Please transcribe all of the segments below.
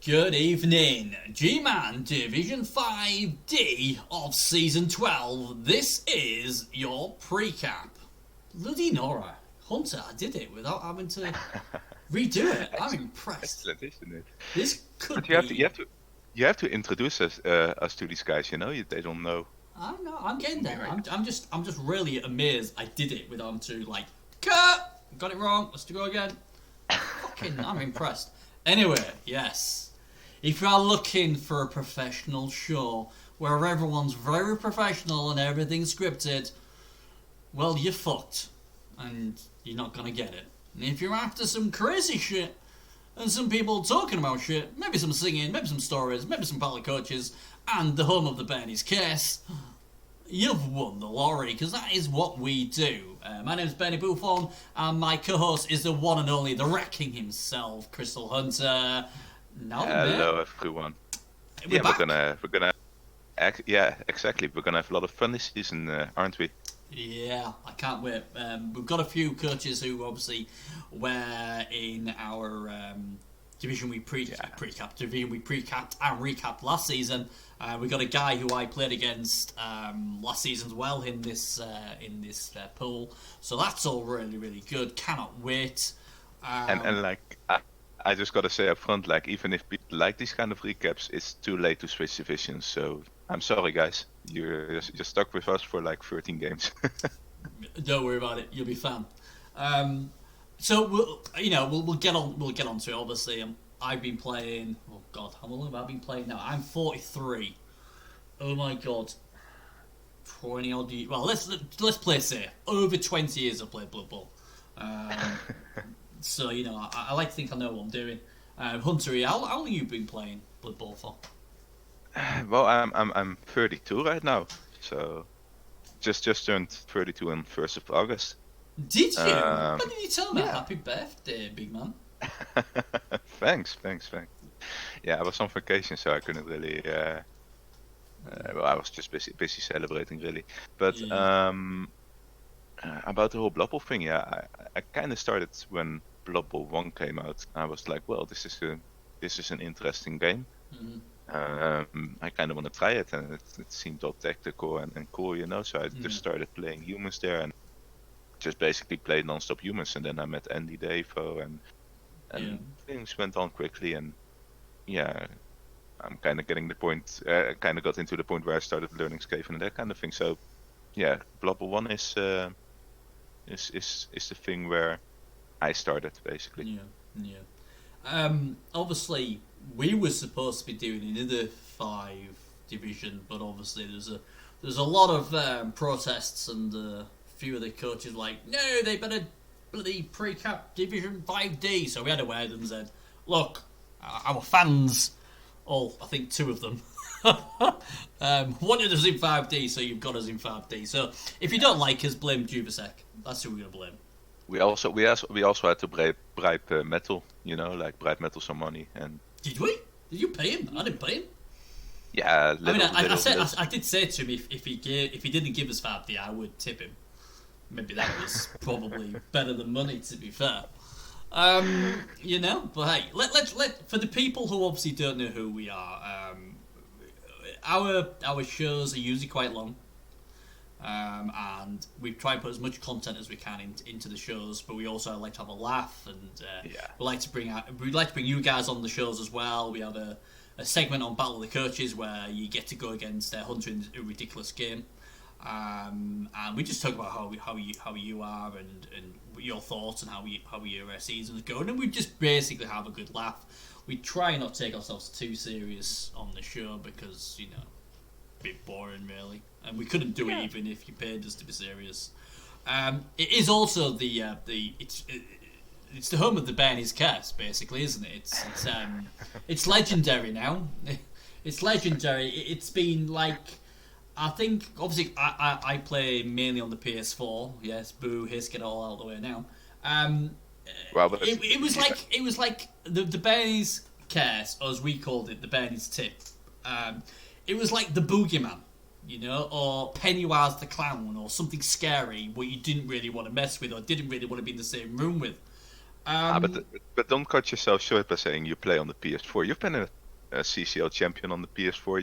Good evening, Gman Division 5D of Season 12. This is your Precap. Bloody Nora. Hunter, I did it without having to redo it. I'm impressed. Excellent, isn't it? This could But be... you have to introduce us to these guys. You know, they don't know. I know, I'm getting there. I'm just really amazed I did it without having to, like, cut! Got it wrong, let's go again. Fucking, I'm impressed. Anyway, yes. If you are looking for a professional show where everyone's very professional and everything's scripted, well, you're fucked. And you're not gonna get it. And if you're after some crazy shit, and some people talking about shit, maybe some singing, maybe some stories, maybe some battle coaches, and the home of the Bernie's case, you've won the lottery, because that is what we do. My name's Bernie Buffon, and my co-host is the one and only, the wrecking himself, Crystal Hunter. Hello, everyone. We're exactly. We're gonna have a lot of fun this season, aren't we? Yeah, I can't wait. We've got a few coaches who obviously were in our division we precapped and recapped last season. We got a guy who I played against last season as well in this pool. So that's all really, really good. Cannot wait. I just gotta say up front, like, even if people like these kind of recaps, it's too late to switch divisions. So I'm sorry, guys. You're stuck with us for like 13 games. Don't worry about it. You'll be fine. So we'll get on to it. Obviously, I've been playing. Oh God, how long have I been playing now? I'm 43. Oh my God, 20 odd years. Well, let's play safe. Over 20 years I've played Blood Bowl. So I like to think I know what I'm doing. Hunter, how long have you been playing Blood Bowl for? Well, I'm 32 right now, so just turned 32 on 1st of August. Did you? When did you tell me? Yeah. Happy birthday, big man. Thanks. Yeah, I was on vacation, so I couldn't really. Well, I was just busy celebrating, really. But Yeah. about the whole Blood Bowl thing, yeah, I kind of started when Blood Bowl 1 came out. I was like, well, this is an interesting game. Mm-hmm. I kind of want to try it, and it seemed all tactical and cool, So I just started playing humans there, and just basically played non-stop humans. And then I met Andy Devo, and things went on quickly. And yeah, I'm kind of getting the point. Kind of got into the point where I started learning Skaven and that kind of thing. So yeah, Blood Bowl 1 is the thing where I started basically. Yeah. Obviously, we were supposed to be doing another 5 division, but obviously there's a lot of protests, and a few of the coaches were like, no, they better bloody pre-cap division 5D. So we had a word and said, look, our fans, I think 2 of them, wanted us in 5D, so you've got us in 5D. So if you don't like us, blame Juvasek. That's who we're gonna blame. We also had to bribe Metal, like bribe Metal some money. And did we? Did you pay him? I didn't pay him. Yeah, I did say to him if he didn't give us 5D, I would tip him. Maybe that was probably better than money, to be fair. But hey, let for the people who obviously don't know who we are, our shows are usually quite long. And we try and put as much content as we can into the shows, but we also like to have a laugh, and we'd like to bring you guys on the shows as well. We have a segment on Battle of the Coaches where you get to go against Hunter in a ridiculous game, and we just talk about how you are and your thoughts and how your season's going, and we just basically have a good laugh. We try not to take ourselves too serious on the show because a bit boring really. And we couldn't do it even if you paid us to be serious. It is also it's the home of the Bernie's curse, basically, isn't it? It's legendary now. It's legendary. It's been like, I think obviously I play mainly on the PS4. Yes, boo, hiss, get it all out of the way now. Well, it was like the Bernie's curse, or as we called it, the Bernie's tip. It was like the boogeyman. Or Pennywise the clown, or something scary what you didn't really want to mess with or didn't really want to be in the same room with. But don't cut yourself short by saying you play on the PS4. You've been a CCL champion on the PS4.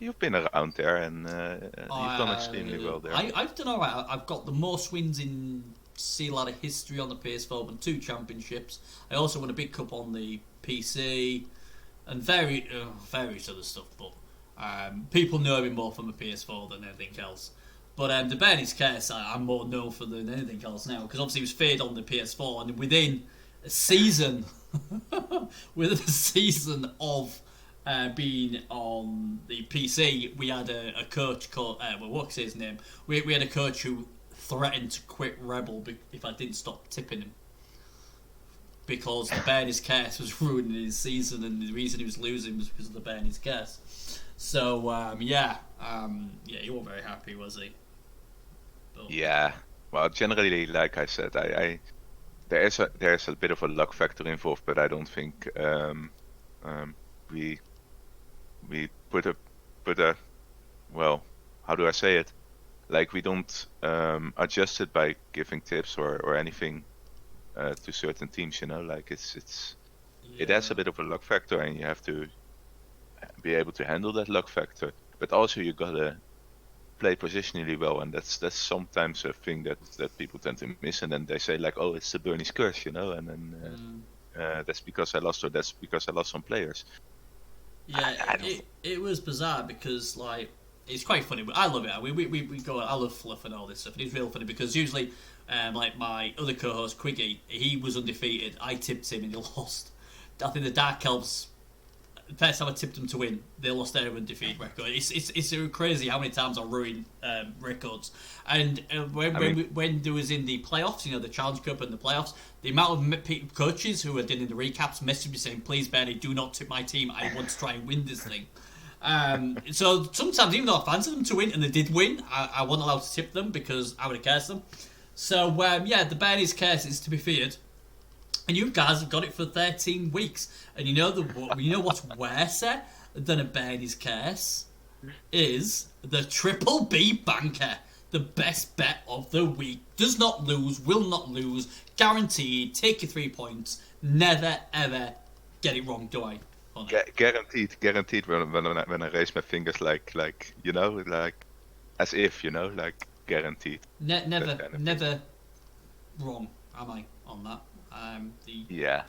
You've been around there, and you've done extremely well there. I've done alright. I've got the most wins in C-Ladder history on the PS4, won 2 championships. I also won a big cup on the PC, and various other stuff. But people know me more from the PS4 than anything else. But the Bernie's Curse, I'm more known for than anything else now, because obviously it was fade on the PS4, and within a season, of being on the PC, we had a coach called, what's his name? We had a coach who threatened to quit Rebbl if I didn't stop tipping him, because the Bernie's Curse was ruining his season, and the reason he was losing was because of the Bernie's Curse. So he wasn't very happy, was he? But... Yeah. Well, generally, like I said, there's a bit of a luck factor involved, but I don't think we put a well, how do I say it? Like, we don't adjust it by giving tips or anything to certain teams. Like it has a bit of a luck factor, and you have to be able to handle that luck factor. But also you gotta play positionally well, and that's sometimes a thing that people tend to miss, and then they say like, oh, it's the Bernie's curse, and then that's because I lost, or that's because I lost some players. Yeah, it was bizarre because like it's quite funny, but I love it. We go. I love fluff and all this stuff. And it's real funny because usually, like my other co-host Quiggy, he was undefeated. I tipped him and he lost. I think the Dark Elves. The first time I tipped them to win, they lost their undefeated record. It's crazy how many times I ruin records. And when there was in the playoffs, the Challenge Cup and the playoffs, the amount of coaches who were doing the recaps messaged me saying, "Please, Bernie, do not tip my team. I want to try and win this thing." So sometimes, even though I fancied them to win and they did win, I wasn't allowed to tip them because I would have cursed them. So the Bernie's curse is to be feared. And you guys have got it for 13 weeks. And you know what's worse than a Bernie's curse? Is the Triple B Banker. The best bet of the week. Does not lose, will not lose. Guaranteed. Take your 3 points. Never, ever get it wrong, do I? Guaranteed. When I raise my fingers like as if, like guaranteed. Never wrong, am I, on that? Yeah.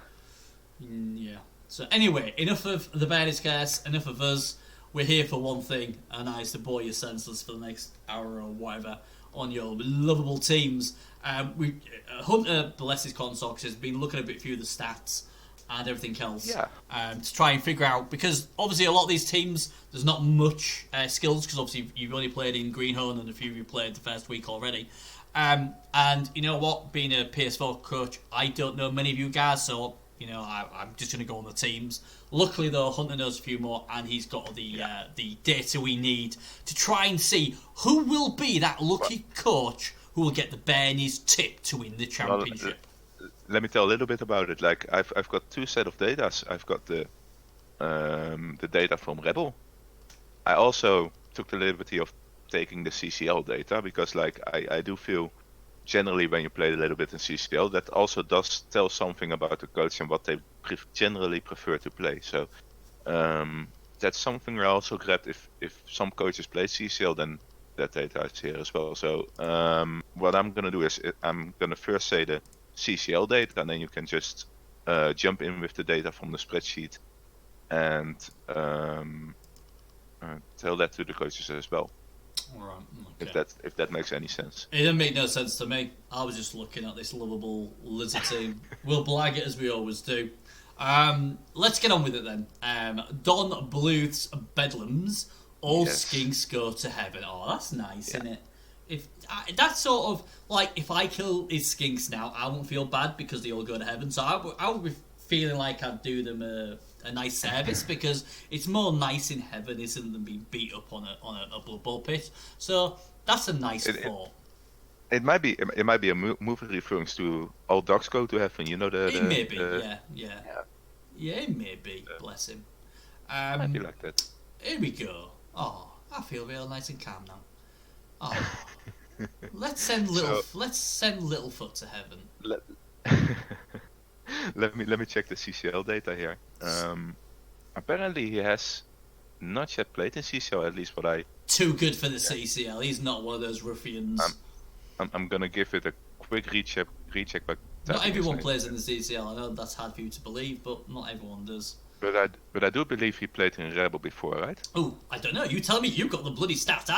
So anyway, enough of the Bernie's curse, enough of us. We're here for one thing, and that is to bore you senseless for the next hour or whatever on your lovable teams. Hunter, bless his consocks, has been looking at a few of the stats and everything else to try and figure out, because obviously a lot of these teams, there's not much skills, because obviously you've only played in Greenhorn and a few of you played the first week already. And you know what, being a PS4 coach, I don't know many of you guys, so I'm just going to go on the teams. Luckily though, Hunter knows a few more, and he's got the data we need to try and see who will be that lucky coach who will get the Bernie's tip to win the championship. Well, let me tell a little bit about it. Like I've got 2 set of data. I've got the data from Rebbl. I also took the liberty of taking the CCL data, because like I do feel generally when you play a little bit in CCL, that also does tell something about the coach and what they generally prefer to play. So that's something I also grabbed. If some coaches play CCL, then that data is here as well. So what I'm gonna do is I'm gonna first say the CCL data, and then you can just jump in with the data from the spreadsheet and tell that to the coaches as well. Alright, okay. If that makes any sense. It didn't make no sense to me. I was just looking at this lovable lizard team. We'll blag it as we always do. Let's get on with it then. Don Bluth's Bedlams. All skinks go to heaven. Oh, that's nice, isn't it? If that's sort of like, if I kill his skinks now, I won't feel bad because they all go to heaven. So I would be feeling like I'd do them a nice service, because it's more nice in heaven, isn't, than being beat up on a Blood Bowl pit. So that's a nice thought. It might be a movie referring to all dogs go to heaven. You know it may be, yeah, it may be. Bless him. Might be like that. Here we go. Oh, I feel real nice and calm now. Oh, let's send Littlefoot to heaven. let me check the CCL data here. Apparently he has not yet played in CCL, at least what I. Too good for the CCL. He's not one of those ruffians. I'm gonna give it a quick recheck by Not typing his everyone name. plays in the CCL. I know that's hard for you to believe, but not everyone does. But I do believe he played in Rebbl before, right? Oh, I don't know. You tell me. You've got the bloody stats.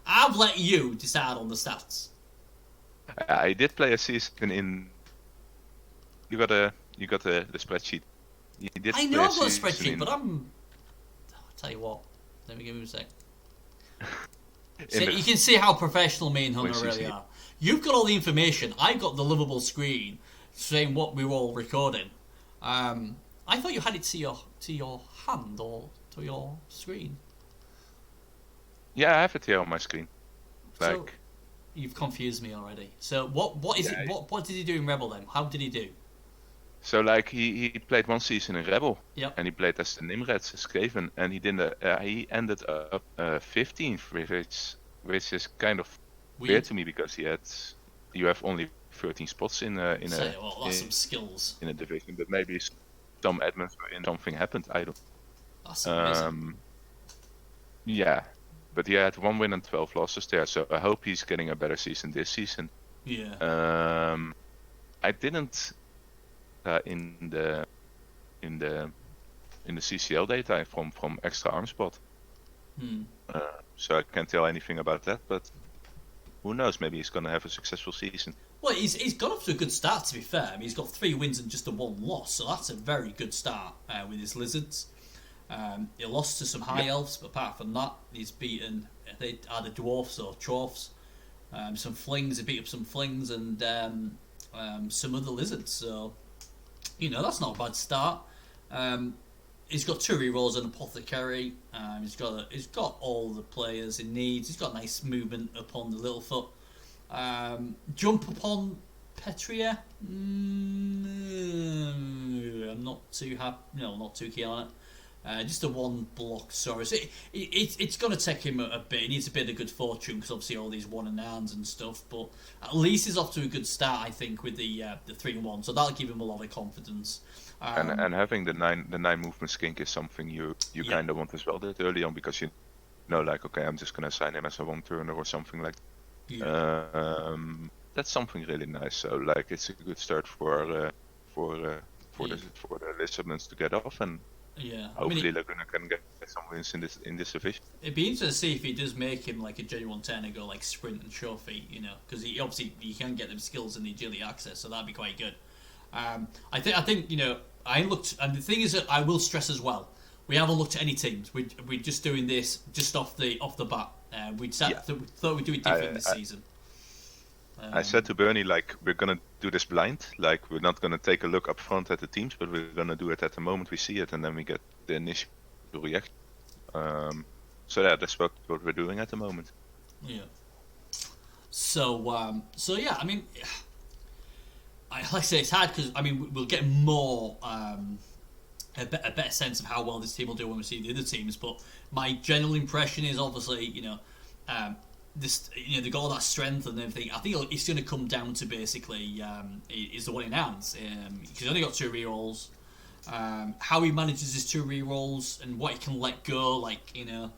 I've let you decide on the stats. I did play a season in. You got the spreadsheet. I know I've got a spreadsheet, but I'm. I'll tell you what. Let me give him a sec. So you can see how professional me and Hunter really are. You've got all the information. I've got the livable screen saying what we were all recording. I thought you had it to your hand or to your screen. Yeah, I have it here on my screen. So, you've confused me already. So what is it? What did he do in Rebbl then? How did he do? So like he played one season in Rebbl, yep. And he played as the Nimreds Skaven, and he ended up 15th, which is kind of weird to me because you have only 13 spots in some skills in a division, but maybe some admins were in, something happened. I don't. That's amazing. Yeah, but he had 1 win and 12 losses there, so I hope he's getting a better season this season. Yeah. I didn't. In the CCL data from extra arm spot. So I can't tell anything about that, but who knows? Maybe he's gonna have a successful season. Well, he's got off to a good start. To be fair, I mean, he's got 3 wins and just a 1 loss, so that's a very good start with his lizards. He lost to some high elves, but apart from that, he's beaten either dwarfs or chorfs. Some flings. He beat up some flings and some other lizards. So. That's not a bad start. He's got 2 rerolls and apothecary. He's got all the players he needs. He's got nice movement upon the Littlefoot. Jump upon Petria. I'm not too happy. No, not too keen on it. Just a 1 block Saurus. It's going to take him a bit. He needs a bit of good fortune because obviously all these 1-and-9s and stuff. But at least he's off to a good start, I think, with the 3-1. So that'll give him a lot of confidence. And having the 9 movement skink is something you kind of want as well that early on because you know, like, okay, I'm just going to assign him as a 1-turner or something like that. Yeah. That's something really nice. So like it's a good start for the Lizardmans to get off and. Yeah, hopefully they're gonna get some wins in this division. It'd be interesting to see if he does make him like a genuine turner, go like sprint and sure feet, because he obviously you can get them skills in the agility access, so that'd be quite good. I think I looked, and the thing is that I will stress as well. We haven't looked at any teams. We're just doing this just off the bat. We thought we'd do it different this season. I said to Bernie, like, we're gonna do this blind. Like, we're not gonna take a look up front at the teams, but we're gonna do it at the moment we see it, and then we get the initial reaction. So that's what we're doing at the moment. Yeah. So yeah, I mean, like I say, it's hard because we'll get more a better sense of how well this team will do when we see the other teams. But my general impression is obviously, they got all that strength and everything. I think it's going to come down to basically is the 1-in-9s. He's only got 2 rerolls. How he manages his 2 rerolls and what he can let go, like the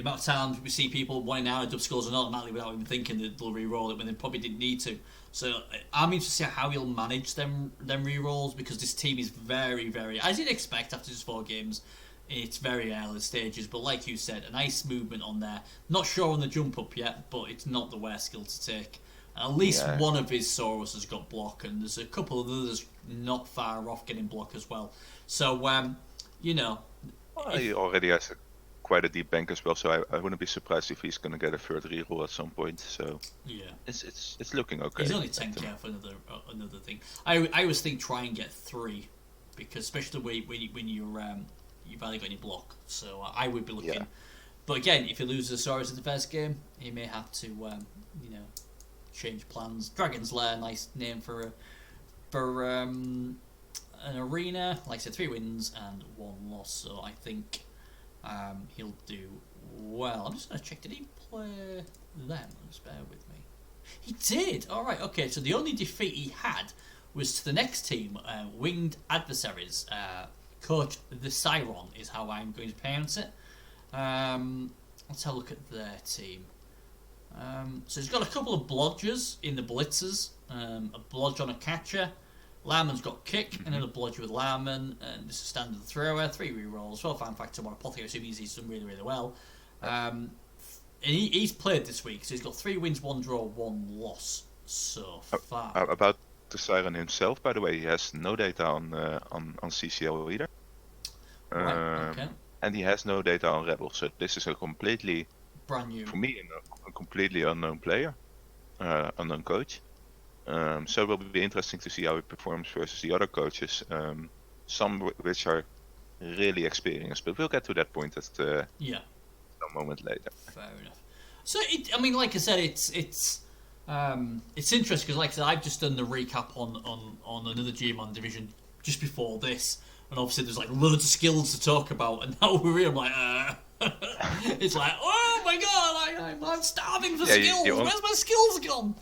amount of times we see people 1-in-9 dub scores and automatically without even thinking that they'll reroll it when they probably didn't need to. So I'm interested to see how he'll manage them rerolls because this team is very, very, as you'd expect after just 4 games. It's very early stages, but like you said, a nice movement on there. Not sure on the jump up yet, but it's not the worst skill to take. At least one of his Saurus has got block, and there's a couple of others not far off getting block as well. So, he already has quite a deep bank as well, so I wouldn't be surprised if he's going to get a 3rd reroll at some point. So yeah, it's looking okay. He's only 10k for another thing. I always think try and get 3, because especially when you've only got any block, so I would be looking. Yeah. But again, if he loses Saurus in the first game, he may have to, change plans. Dragon's Lair, nice name for an arena. Like I said, 3 wins and 1 loss, so I think he'll do well. I'm just going to check, did he play them? Just bear with me. He did! Alright, okay, so the only defeat he had was to the next team, Winged Adversaries. Coach the Siron is how I'm going to pronounce it. Let's have a look at their team. So he's got a couple of blodgers in the blitzers, a blodge on a catcher. Larman's got kick, another blodger with Larman, and just a standard thrower, 3 rerolls, 12 fan factor, 1 apothecary, so he's done really, really well. And he's played this week, so he's got 3 wins, 1 draw, 1 loss so far. About the Siren himself, by the way, he has no data on CCL either. Right, okay. And he has no data on Rebbl, so this is a completely, brand new, for me, a completely unknown player, unknown coach. So it will be interesting to see how he performs versus the other coaches, some which are really experienced, but we'll get to that point at some moment later. Fair enough. So, like I said, it's interesting because, like I said, I've just done the recap on another Gman division just before this, and obviously there's like loads of skills to talk about, and now we're here, I'm like, it's like, oh my god, I'm starving for skills. Where's my skills gone?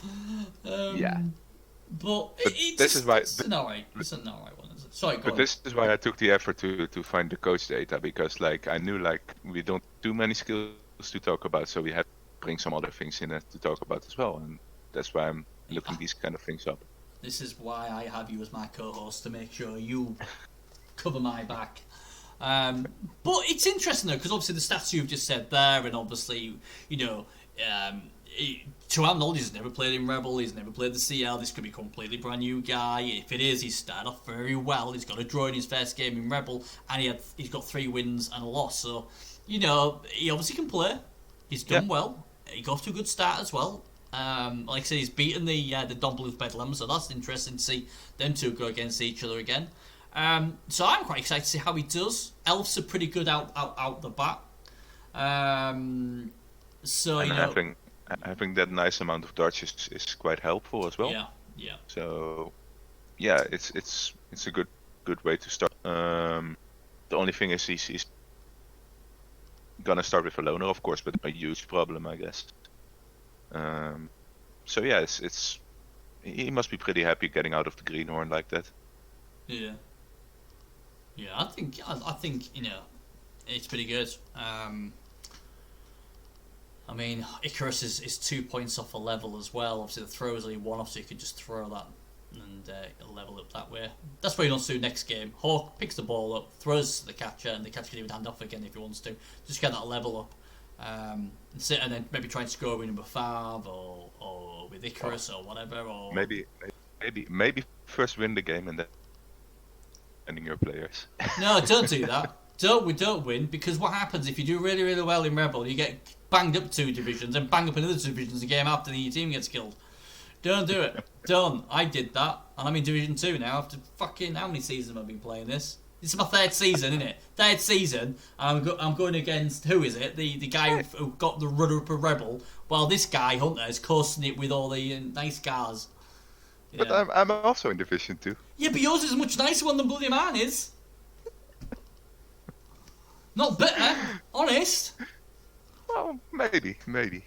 But this is why it's an alright one, is it? Sorry, go on. This is why I took the effort to find the coach data, because like I knew like we don't too many skills to talk about, so we had to bring some other things in to talk about as well, and that's why I'm looking these kind of things up. This is why I have you as my co-host, to make sure you cover my back. But it's interesting though, because obviously the stats you've just said there, and obviously, to our knowledge, he's never played in Rebbl, he's never played the CL, this could be a completely brand new guy. If it is, he's started off very well, he's got a draw in his first game in Rebbl, and he's got 3 wins and a loss, so, he obviously can play, he's done well, he got off to a good start as well. Like I said, he's beaten the Don Bluth Bedlam, so that's interesting to see them two go against each other again. So I'm quite excited to see how he does. Elves are pretty good out the bat. So having that nice amount of dodge is quite helpful as well. Yeah. So it's a good way to start. The only thing is he's gonna start with a loner, of course, but a huge problem, I guess. So yeah, it's he must be pretty happy getting out of the greenhorn like that. Yeah, I think it's pretty good. Icarus is 2 points off a level as well. Obviously the throw is only 1 off, so you could just throw that and level up that way. That's what he wants to do next game. Hawk picks the ball up, throws to the catcher, and the catcher can even hand off again if he wants to. Just get that level up. And then maybe try and score with number 5 or with Icarus or whatever. Or maybe first win the game and then ending your players. No, don't do that. We don't win, because what happens if you do really, really well in Rebbl, you get banged up 2 divisions and bang up another 2 divisions the game after your team gets killed. Don't do it. Don't. I did that, and I'm in Division 2 now after fucking how many seasons have I been playing this? This is my 3rd season, isn't it? 3rd season. I'm going against, who is it? The guy who got the runner-up of Rebbl, while this guy, Hunter, is coasting it with all the nice cars. Yeah. But I'm also in Division 2. Yeah, but yours is a much nicer one than bloody mine is. Not better, honest. Well, maybe a little.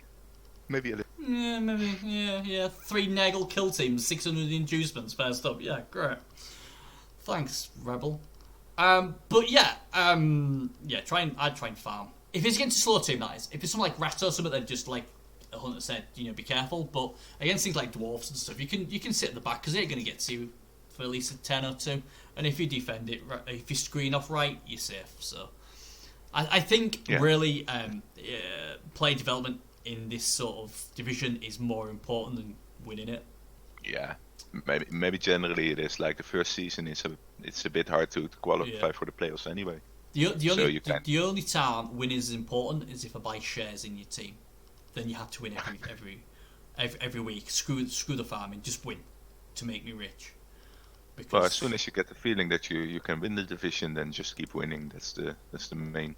Yeah, maybe, yeah. 3 Nagel kill teams, 600 inducements first up. Yeah, great. Thanks, Rebbl. But I'd try and farm. If it's against a slow team, that is. If it's something like Rat or something, then just like Hunter said, be careful. But against things like dwarfs and stuff, you can sit at the back because they're going to get to you for at least a 10 or 2. And if you defend it, if you screen off right, you're safe. So I think really play development in this sort of division is more important than winning it. Yeah, maybe generally it is. Like the first season, it's a bit hard to qualify for the playoffs anyway. The only time winning is important is if I buy shares in your team. Then you have to win every week. Screw the farming, just win to make me rich. Because well, as soon as you get the feeling that you can win the division, then just keep winning. That's the main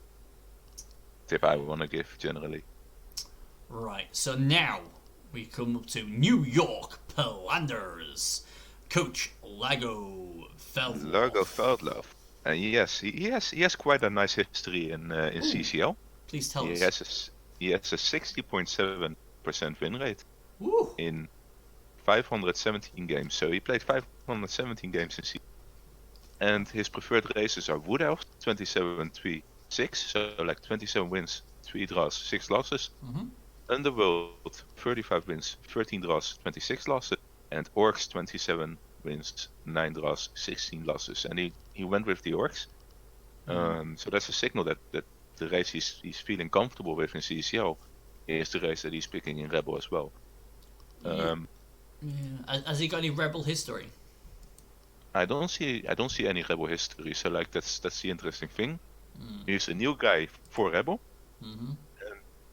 tip I want to give generally. Right. So now we come up to New York Palanders. Coach Lago Feldloff. And yes, he has quite a nice history in CCL. Please tell us. He has a 60.7% win rate Ooh. in 517 games. So he played 517 games in season. And his preferred races are Wood Elf, 27-3-6. So like 27 wins, 3 draws, 6 losses. Mm-hmm. Underworld, 35 wins, 13 draws, 26 losses. And Orcs, 27 wins, 9 draws, 16 losses. And he went with the Orcs. So that's a signal that the race he's feeling comfortable with in CCL is the race that he's picking in Rebbl as well. Has he got any Rebbl history? I don't see any Rebbl history, so like that's the interesting thing. He's a new guy for Rebbl.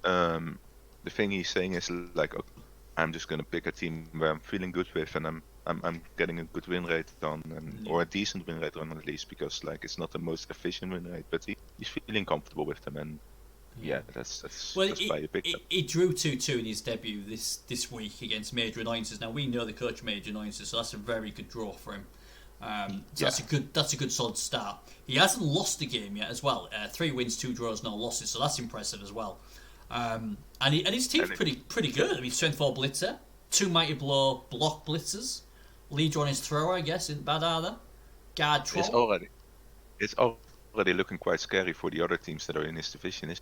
And the thing he's saying is like, okay, I'm just gonna pick a team where I'm feeling good with, and I'm getting a good win rate on, or a decent win rate on at least, because like it's not the most efficient win rate, but he's feeling comfortable with them, and that's why you picked them. He drew 2-2 in his debut this week against Major Annoyances. Now we know the coach Major Annoyances, so that's a very good draw for him. That's a good solid start. He hasn't lost a game yet as well. 3 wins, 2 draws, no losses, so that's impressive as well. And his team's pretty good. I mean, strength 4 blitzer, 2 mighty blow block blitzers, leader on his thrower, I guess, isn't bad either. Guard troll. It's already looking quite scary for the other teams that are in his division.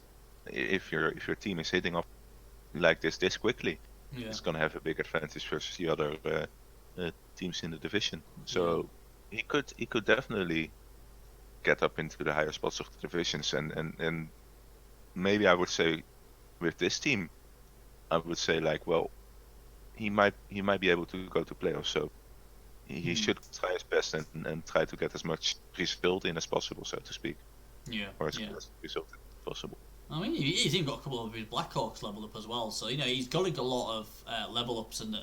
If your team is hitting off like this quickly, it's gonna have a big advantage versus the other teams in the division. So he could definitely get up into the higher spots of the divisions, and maybe I would say with this team, I would say like, well, he might be able to go to playoffs. So he should try his best and try to get as much result in as possible, so to speak. Or as good as result as possible. I mean, he's even got a couple of his Blackhawks level up as well. So he's got a lot of level ups and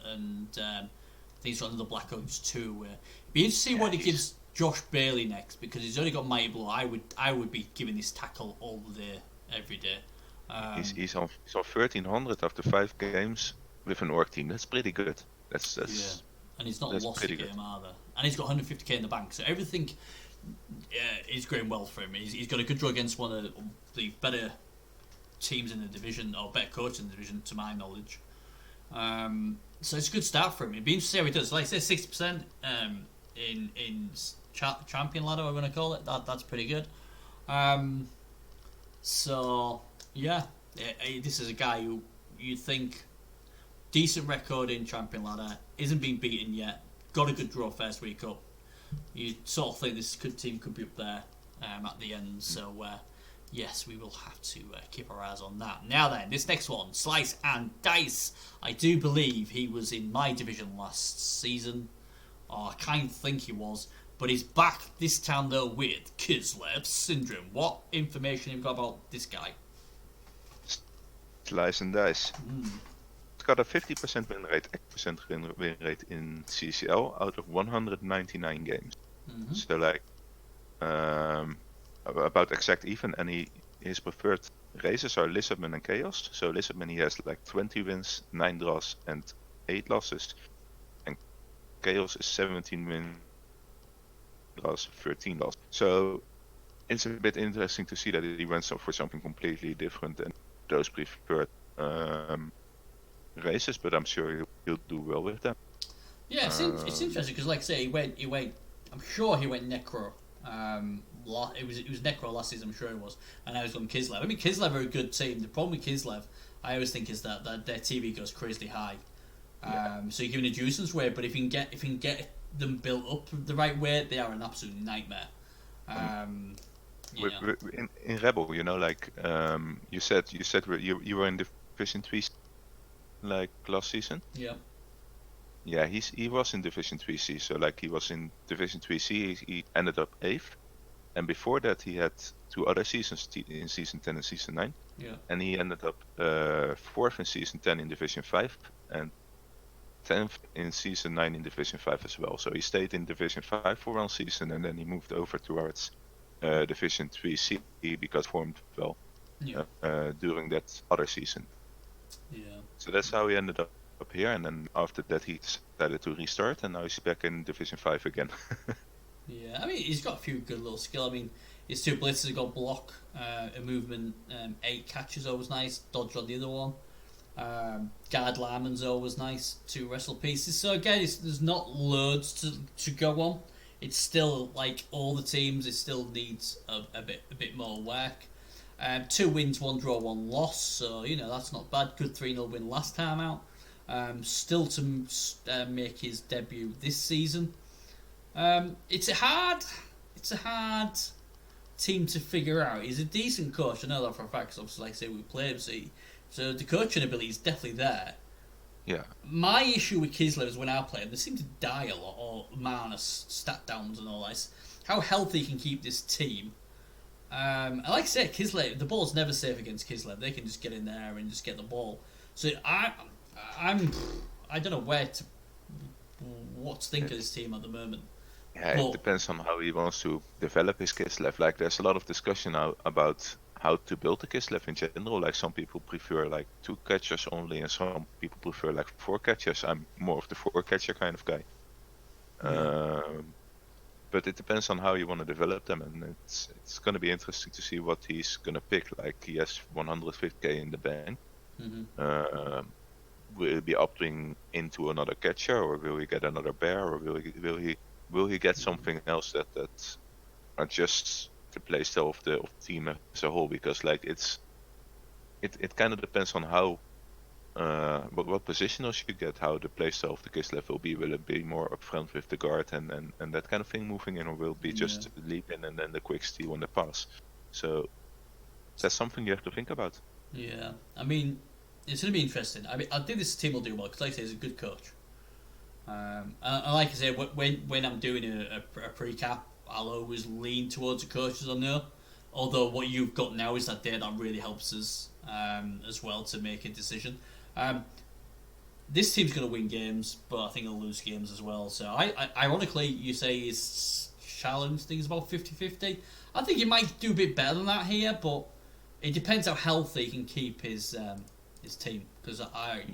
things on the Blackhawks too. Be interesting to see what he gives Josh Bailey next, because he's only got mighty blow. I would be giving this tackle all day, every day. He's on 1300 after 5 games with an org team. That's pretty good. That's and he's not lost a game either. And he's got 150k in the bank, so everything is going well for him. He's got a good draw against one of the better teams in the division, or better coach in the division, to my knowledge. So it's a good start for him. It'd be interesting to see how he does. Like I say, 60% in champion ladder, I'm going to call it. That's pretty good. So this is a guy who you think decent record in champion ladder, isn't being beaten yet, got a good draw first week up. You sort of think this team could be up there at the end. So yes, we will have to keep our eyes on that. Now then, this next one, Slice and Dice. I do believe he was in my division last season. I kind of think he was. But he's back this time though with Kislev Syndrome. What information have you got about this guy? Slice and Dice. It's got a 50% win rate, 8% win rate in CCL out of 199 games. So like about exact even, and his preferred races are Lizardman and Chaos. So Lizardman, he has like 20 wins, 9 draws and 8 losses, and Chaos is 17 wins, draws, 13 losses. So it's a bit interesting to see that he went for something completely different than those preferred races, but I'm sure he'll do well with them. Yeah, it's interesting because, like I say, he went. I'm sure he went Necro. It was Necro last season, I'm sure it was, and now he's gone Kislev. I mean, Kislev are a good team. The problem with Kislev, I always think, is that their TV goes crazily high. So you're giving a nuisance way, but if you can get them built up the right way, they are an absolute nightmare. In Rebbl, like you said you were in Division 3 like last season. Yeah, he was in Division 3C, so like he was in Division 3C, he ended up 8th, and before that he had 2 other seasons in Season 10 and Season 9, and he ended up 4th in Season 10 in Division 5, and 10th in Season 9 in Division 5 as well. So he stayed in Division 5 for 1 season, and then he moved over towards Division 3C because formed well during that other season. So that's how he ended up here, and then after that he decided to restart, and now he's back in Division 5 again. I mean, he's got a few good little skill. I mean, his 2 blitzes got block, a movement, 8 catches, always nice, dodge on the other one. Guard Lineman's always nice, 2 wrestle pieces. So again, there's not loads to go on. It's still like all the teams. It still needs a bit more work. 2 wins, 1 draw, 1 loss. So that's not bad. Good 3-0 win last time out. Still to make his debut this season. It's a hard team to figure out. He's a decent coach. I know that for a fact. Cause obviously, like I say, we play him. So the coaching ability is definitely there. Yeah. My issue with Kislev is when I play him, they seem to die a lot, or minus stat downs and all that. How healthy he can keep this team. And like I said, Kislev, the ball's never safe against Kislev. They can just get in there and just get the ball. So I don't know what to think of this team at the moment. Yeah, it depends on how he wants to develop his Kislev. Like, there's a lot of discussion now about how to build a Kislev in general. Like, some people prefer like 2 catchers only, and some people prefer like 4 catchers. I'm more of the 4 catcher kind of guy. Yeah. But it depends on how you want to develop them, and it's going to be interesting to see what he's going to pick. Like, he has 150k in the bank. Mm-hmm. Will he be opting into another catcher, or will he get another bear, or will he get something else that adjusts the playstyle of the team as a whole? Because like it kind of depends on how what positionals you get, how the playstyle of the Kislev will be. Will it be more upfront with the guard and that kind of thing moving in, or will it be just leap in and then the quick steal and the pass? So that's something you have to think about. Yeah, I mean, it's going to be interesting. I mean, I think this team will do well because, like I say, he's a good coach. And like I say, when I'm doing a pre-cap, I'll always lean towards the coaches I know. Although what you've got now is that data that really helps us as well to make a decision. This team's going to win games, but I think they'll lose games as well. So, ironically, you say his challenge thing's about 50-50. I think he might do a bit better than that here, but it depends how healthy he can keep his team. Because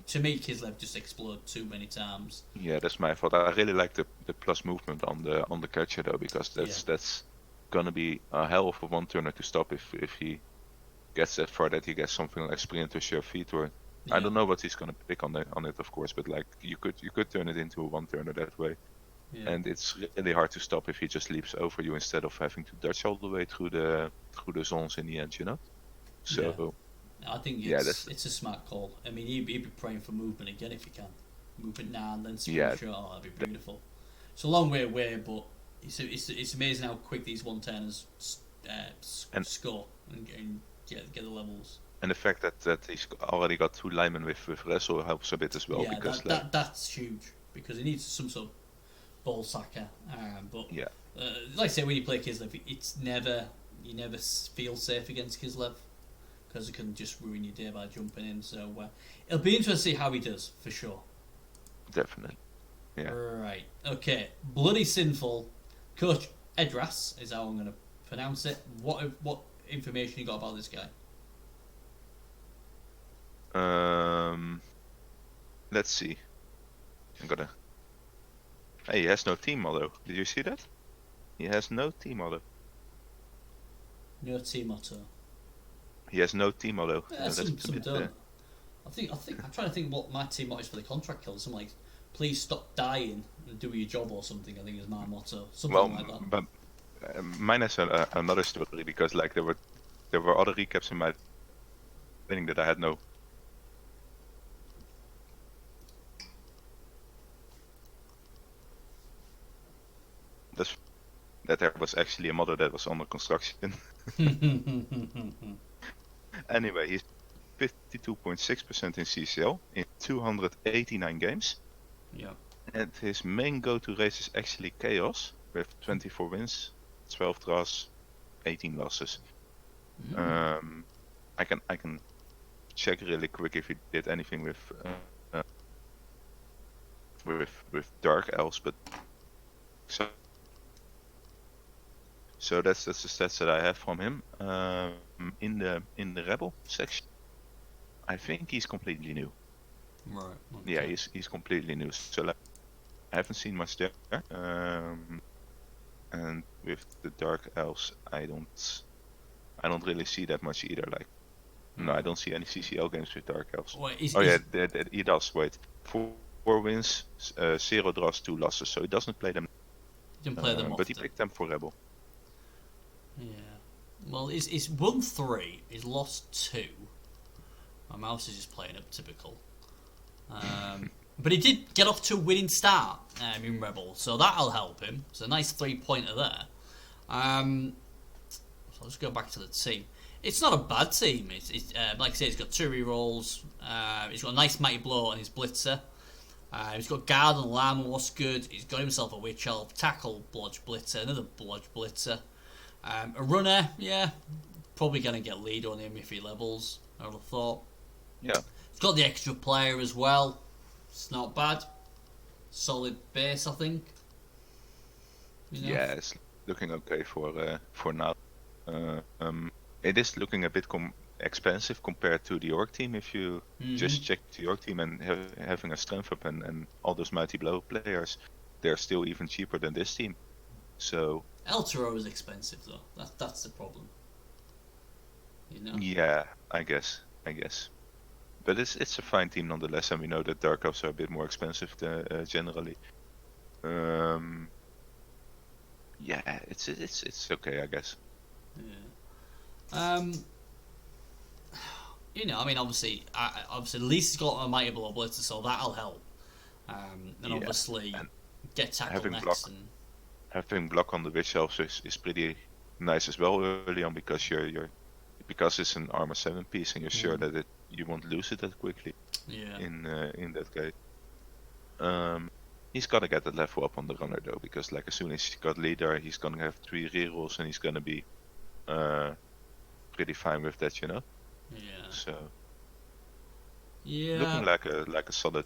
to me, Kislev just exploded too many times. Yeah, that's my fault. I really like the plus movement on the catcher though, because that's gonna be a hell of a one-turner to stop if he gets that far, that he gets something like sprint or sure feet, or I don't know what he's gonna pick on it, of course, but like you could turn it into a one-turner that way. Yeah. And it's really hard to stop if he just leaps over you instead of having to dodge all the way through the zones in the end, So I think it's a smart call. I mean, he'd be praying for movement again if he can. Movement now and then sprint shot. Oh, that'd be beautiful. It's a long way away, but it's amazing how quick these one-turners score and get the levels. And the fact that he's already got 2 linemen with wrestle helps a bit as well. Yeah, because that's huge, because he needs some sort of ball sacker. But like I say, when you play Kislev, you never feel safe against Kislev, because it can just ruin your day by jumping in. So it'll be interesting to see how he does, for sure. Definitely. Yeah. Right. Okay. Bloody Sinful. Coach Edras is how I'm going to pronounce it. What information you got about this guy? Let's see. Hey, he has no team motto. Did you see that? He has no team motto. No team motto. He has no team motto. Yeah, some don't. I think I'm trying to think what my team motto is for the contract killer. Something like, please stop dying and do your job or something. I think is my motto. Something like that. But mine has another story, because like there were other recaps in my thing that I had no. That there was actually a model that was under construction. Anyway, he's 52.6% in CCL in 289 games. Yeah. And his main go-to race is actually Chaos, with 24 wins, 12 draws, 18 losses. Mm. I can check really quick if he did anything with Dark Elves, but so that's the stats that I have from him. In the Rebbl section, I think he's completely new. Right. Okay. Yeah, he's completely new. So like, I haven't seen much there. And with the Dark Elves, I don't really see that much either. Like, No, I don't see any CCL games with Dark Elves. Well, he does. Wait, 4 wins, 0 draws, 2 losses. So he doesn't play them. He didn't play them often. But he picked them for Rebbl. Yeah. Well, he's won 3. He's lost 2. My mouse is just playing up typical. But he did get off to a winning start in Rebbl, so that'll help him. It's a nice 3-pointer there. So let's go back to the team. It's not a bad team. It's like I say, he's got 2 rerolls. He's got a nice Mighty Blow on his Blitzer. He's got Guard and Alarm, what's good. He's got himself a Witch Elf, Tackle, Blodge Blitzer, another Blodge Blitzer. A Runner, yeah, probably going to get lead on him if he levels, I would have thought. Yeah. He's got the extra player as well. It's not bad. Solid base, I think. Yeah, it's looking okay for now. It is looking a bit expensive compared to the org team. If you just check the org team and having a strength up and all those Mighty Blow players, they're still even cheaper than this team. So Eltero is expensive though. That's the problem. Yeah, I guess. But it's a fine team nonetheless, and we know that Dark Elves are a bit more expensive generally. Yeah, it's okay, I guess. Yeah. I mean, obviously, at least he's got a Mighty Blow Blitzer, so that'll help. And obviously, and get tackle next. Having block on the Witch Elves is pretty nice as well early on, because because it's an armor 7 piece, and you're sure that you won't lose it that quickly. Yeah. In that case. He's gotta get the level up on the runner though, because like as soon as he's got leader, he's gonna have 3 rerolls and he's gonna be pretty fine with that, Yeah. So yeah, looking like a solid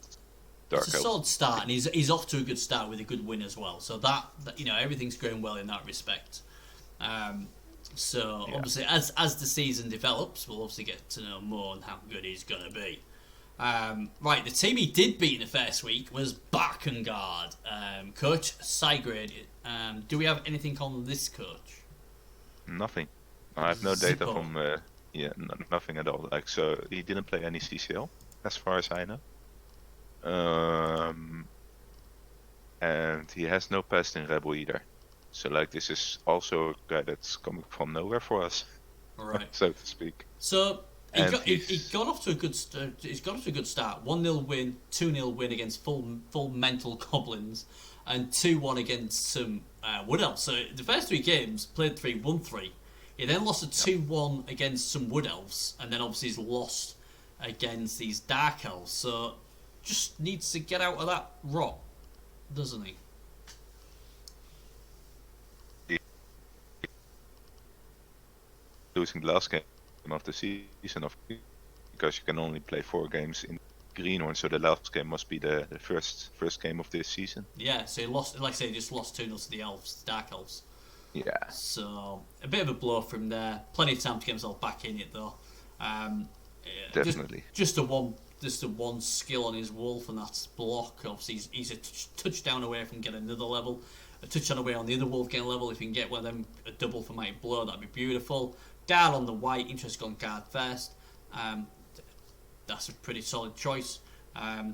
Dark Elf. It's a solid start, and he's off to a good start with a good win as well. So that everything's going well in that respect. So obviously, as the season develops, we'll obviously get to know more on how good he's gonna be. Right, the team he did beat in the first week was Barkengard. Coach Sigrid. Do we have anything on this coach? Nothing. I have no data from. Nothing at all. Like, so he didn't play any CCL, as far as I know. And he has no past in Rebbl either. So like, this is also a guy that's coming from nowhere for us, right? So to speak. So he got off to a good. He's got off to a good start. 1-0 win, 2-0 win against full mental goblins, and 2-1 against some Wood Elves. So the first 3 games, played 3, won 3. He then lost a 2-1 against some Wood Elves, and then obviously he's lost against these Dark Elves. So just needs to get out of that rot, doesn't he? Losing the last game of the season, because you can only play 4 games in Greenhorn, so the last game must be the first game of this season. Yeah, so he lost, like I say, he just lost 2-0 to the Elves, Dark Elves. Yeah. So a bit of a blow from there. Plenty of time to get himself back in it though. Definitely. Just the one skill on his wolf, and that's block. Obviously, he's a touchdown away from getting another level. A touchdown away on the other wolf getting a level. If you can get one of them, a double for Mighty Blow, that'd be beautiful. Guard on the white. Interest on guard first. That's a pretty solid choice.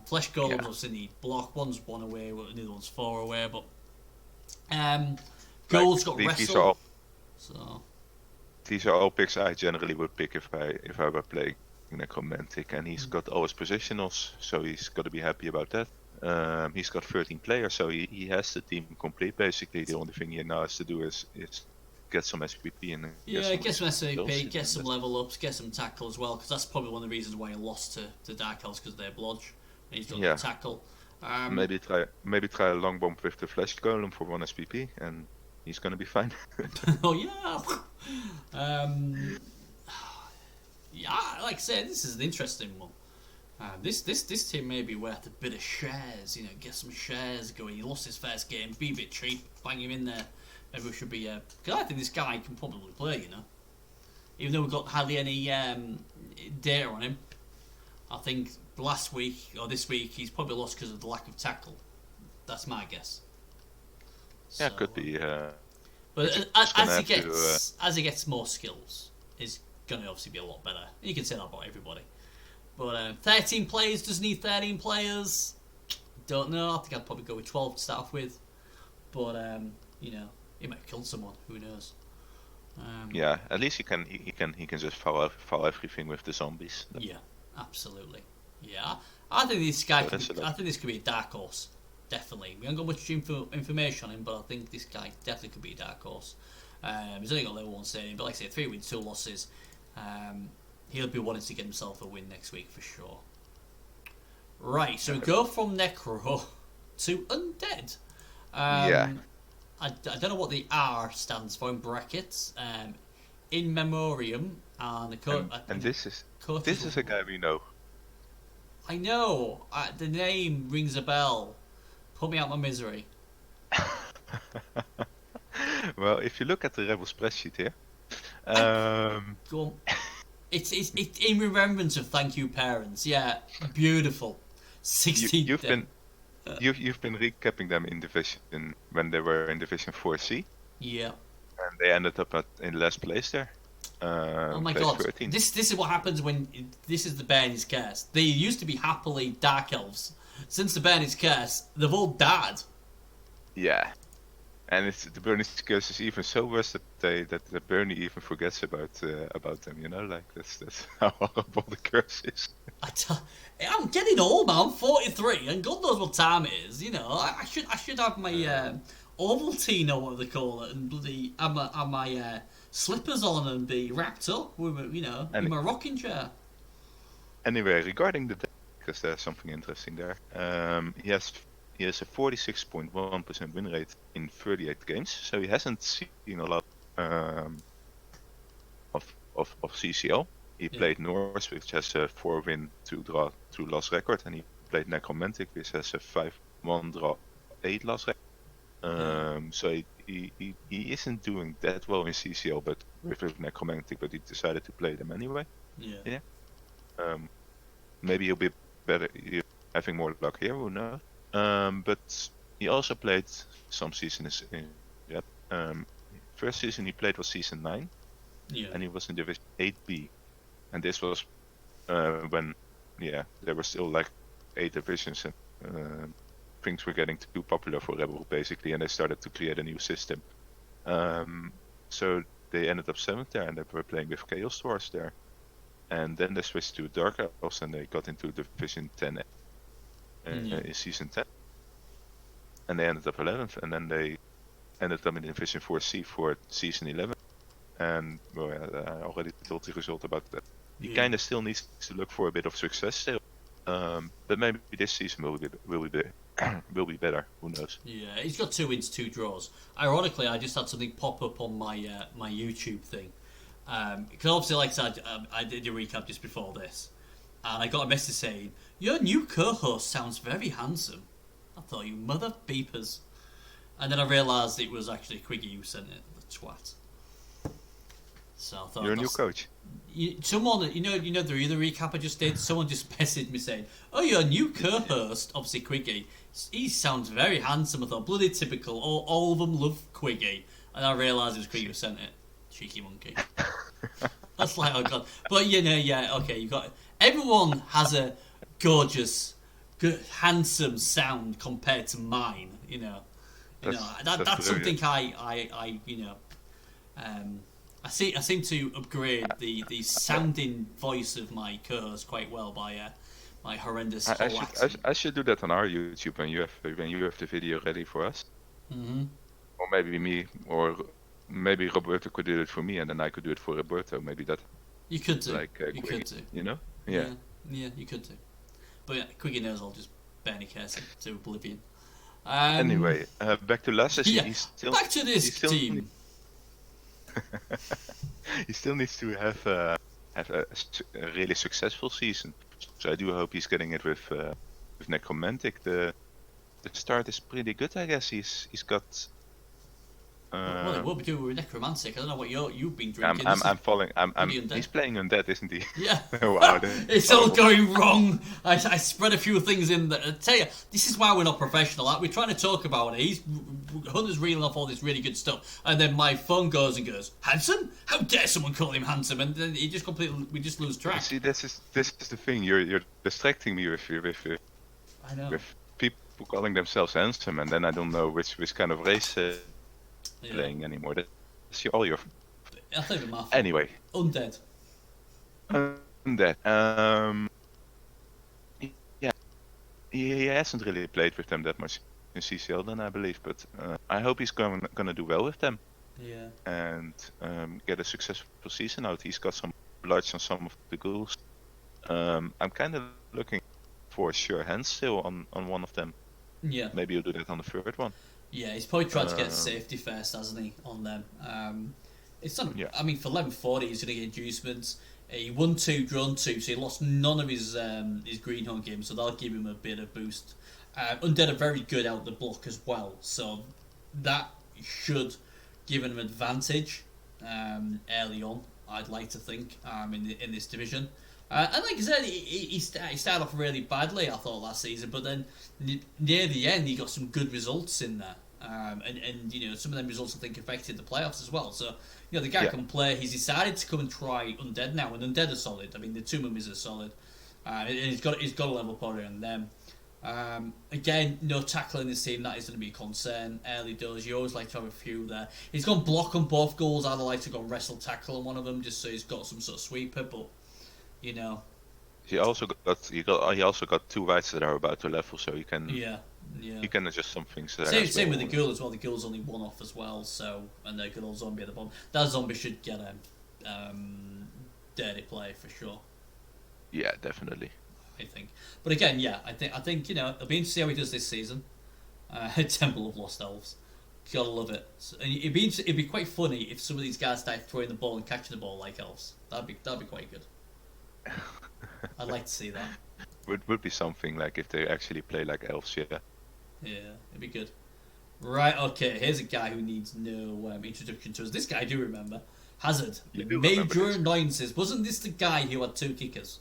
Flesh Golems obviously need block. One's 1 away, the other one's 4 away. But Gold's got wrestle. These are all picks I generally would pick if I were playing Necromantic, and he's got all his positionals, so he's got to be happy about that. He's got 13 players, so he has the team complete basically. The only thing he now has to do is get some SPP and get some SPP, get some level ups, get some tackle as well, because that's probably one of the reasons why he lost to Dark Elves, because they're blodge and he's got the tackle. Maybe try a long bomb with the Flesh Golem for 1 SPP, and he's gonna be fine. Oh yeah. Yeah, like I said, this is an interesting one. This team may be worth a bit of shares. Get some shares going. He lost his first game, be a bit cheap, bang him in there. Maybe we should be. Because I think this guy can probably play. Even though we've got hardly any data on him. I think last week or this week he's probably lost because of the lack of tackle. That's my guess. Yeah, could be. But as he gets more skills, going to obviously be a lot better. You can say that about everybody. But 13 players does need 13 players. Don't know. I think I'd probably go with 12 to start off with. But you know, he might have killed someone. Who knows? Yeah, at least he can just follow everything with the zombies. Yeah, absolutely. Yeah, I think this guy. So I think this could be a dark horse. Definitely. We haven't got much information on him, but I think this guy definitely could be a dark horse. He's only got level 1 stadium, but like I say, 3 wins, 2 losses. He'll be wanting to get himself a win next week for sure. Right, so we go from Necro to Undead. Yeah. I don't know what the R stands for in brackets. In memoriam and this is a guy we know. I know. The name rings a bell. Put me out my misery. Well, if you look at the Rebbl spreadsheet here, Go on. It's in remembrance of Thank You Parents. Yeah, beautiful. 16. You've been recapping them in division when they were in Division 4C. Yeah. And they ended up in last place there. Oh my god! 13. This is what happens when this is the Bernie's curse. They used to be happily dark elves. Since the Bernie's curse, they've all died. Yeah, and the Bernie's curse is even so worse that Bernie even forgets about them. You know, like that's how horrible the curse is. I'm getting old, man. I'm 43, and God knows what time it is. You know, I should have my Ovaltine or whatever they call it, and bloody have my slippers on and be wrapped up with in my rocking chair. Anyway, regarding the deck, because there's something interesting there. He has a 46.1% win rate in 38 games, so he hasn't seen a lot of CCL. He played Norse, which has a 4-win, 2-draw, 2-loss record, and he played Necromantic, which has a 5-1 draw, 8-loss record. So he isn't doing that well in CCL, but with Necromantic, but he decided to play them anyway. Yeah. Maybe he'll be better, having more luck here. Who knows? But he also played some seasons in. First season he played was season 9, and he was in Division 8B, and this was when there were still like 8 divisions, and things were getting too popular for Rebbl basically, and they started to create a new system. So they ended up 7th there, and they were playing with Chaos Dwarfs there, and then they switched to Dark Elves, and they got into Division 10 in season 10, and they ended up 11th, and then they ended up in Division 4C for season 11, and well, I already told the result about that. He kind of still needs to look for a bit of success still, but maybe this season will be better. Who knows? Yeah, he's got 2 wins, 2 draws. Ironically, I just had something pop up on my my YouTube thing, because obviously, like I said, I did a recap just before this, and I got a message saying, "Your new co-host sounds very handsome." I thought, you mother beepers. And then I realised it was actually Quiggy who sent it, the twat. So I thought, you're a new coach. Someone, you know the other recap I just did. Someone just messaged me saying, "Oh, your new co-host, obviously Quiggy. He sounds very handsome." I thought, bloody typical. All of them love Quiggy, and I realised it was Quiggy who sent it. Cheeky monkey. That's like, oh god. But okay. You got everyone has a gorgeous, good, handsome sound compared to mine. That's something I seem to upgrade the sounding voice of my co-host quite well by my horrendous accent. I should do that on our YouTube when you have the video ready for us. Mm-hmm. Or maybe me, or maybe Roberto could do it for me, and then I could do it for Roberto. Maybe that. You could do. You could do. You know? Yeah, you could do. But yeah, Quiggy knows I'll just Bernie curse him to oblivion. Anyway, back to Lasse. Back to this team. He still needs to have a really successful season. So I do hope he's getting it with Necromantic. The start is pretty good, I guess. He's got Well, it will be doing with Necromantic. I don't know what you've been drinking. I'm following. He's playing undead, isn't he? Yeah. Wow, It's all going wrong. I spread a few things in there. I tell you, this is why we're not professional. Like, we're trying to talk about it. Hunter's reeling off all this really good stuff, and then my phone goes, handsome? How dare someone call him handsome? And then we just lose track. See, this is the thing. You're distracting me with I know. with people calling themselves handsome, and then I don't know which kind of race playing anymore. That's all your. I think my Anyway. Undead. Undead. Yeah. He hasn't really played with them that much in CCL then, I believe, but I hope he's gonna do well with them. Yeah. And get a successful season out. He's got some bloods on some of the ghouls. I'm kind of looking for sure hands still on one of them. Yeah. Maybe he'll do that on the third one. Yeah, he's probably tried to get safety first, hasn't he, on them? It's not. Yeah. I mean, for 1140, he's going to get inducements. He won 2, drawn 2, so he lost none of his Greenhorn games, so that'll give him a bit of boost. Undead are very good out the block as well, so that should give him an advantage early on, I'd like to think, in this division. And like I said, he started off really badly, I thought, last season, but then near the end he got some good results in there. And you know, some of them results I think affected the playoffs as well. So, you know, the guy can play. He's decided to come and try Undead now, and Undead are solid. I mean, the two mummies are solid, and he's got a level party on them. Again, no tackle in this team. That is going to be a concern. Early does. You always like to have a few there. He's gone block on both goals. I'd like to go wrestle tackle on one of them, just so he's got some sort of sweeper. But you know, he also got 2 whites that are about to level, so you can you can adjust some things there. Same with the ghoul as well. The ghoul's only 1 off as well, so and the good old zombie at the bottom. That zombie should get a dirty play for sure. Yeah, definitely. I think, but again, yeah, I think you know, it'll be interesting to see how he does this season. Temple of Lost Elves, gotta love it. And it'd be quite funny if some of these guys start throwing the ball and catching the ball like elves. That'd be quite good. I'd like to see that. Would be something like if they actually play like elves, yeah. Yeah, it'd be good. Right, okay, here's a guy who needs no introduction to us. This guy I do remember. Hazard. Major annoyances. Wasn't this the guy who had 2 kickers?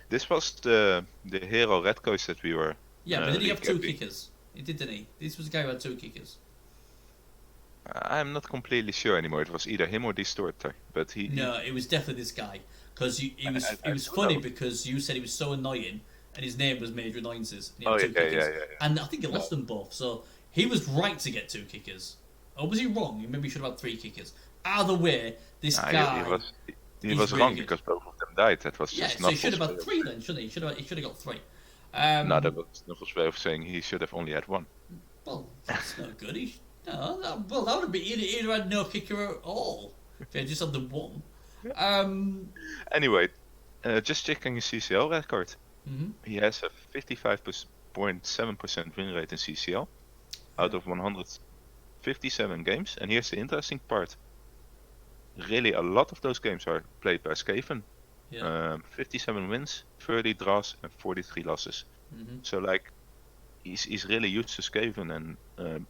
This was the hero red coast that we were. Yeah, but did he have 2 kickers? He did, didn't he? This was the guy who had 2 kickers. I'm not completely sure anymore. It was either him or Distorter, but he. No, it was definitely this guy. Because it was funny because you said he was so annoying, and his name was Major Annoyances. And he had 2 kickers. And I think he lost them both, so he was right to get 2 kickers. Or was he wrong? Maybe he should have had 3 kickers. Either way, this guy. He was really wrong good. because both of them died. That was just so he should have had 3 then, shouldn't he? He should have got 3. No, that was Snuffle's way of saying he should have only had 1. Well, that's not good. That would have been either had no kicker at all. If he had just had the 1. Anyway, just checking his CCL record. Mm-hmm. He has a 55.7% win rate in CCL out of 157 games. And here's the interesting part. Really, a lot of those games are played by Skaven. 57 wins, 30 draws, and 43 losses. Mm-hmm. So, like, he's really used to Skaven, and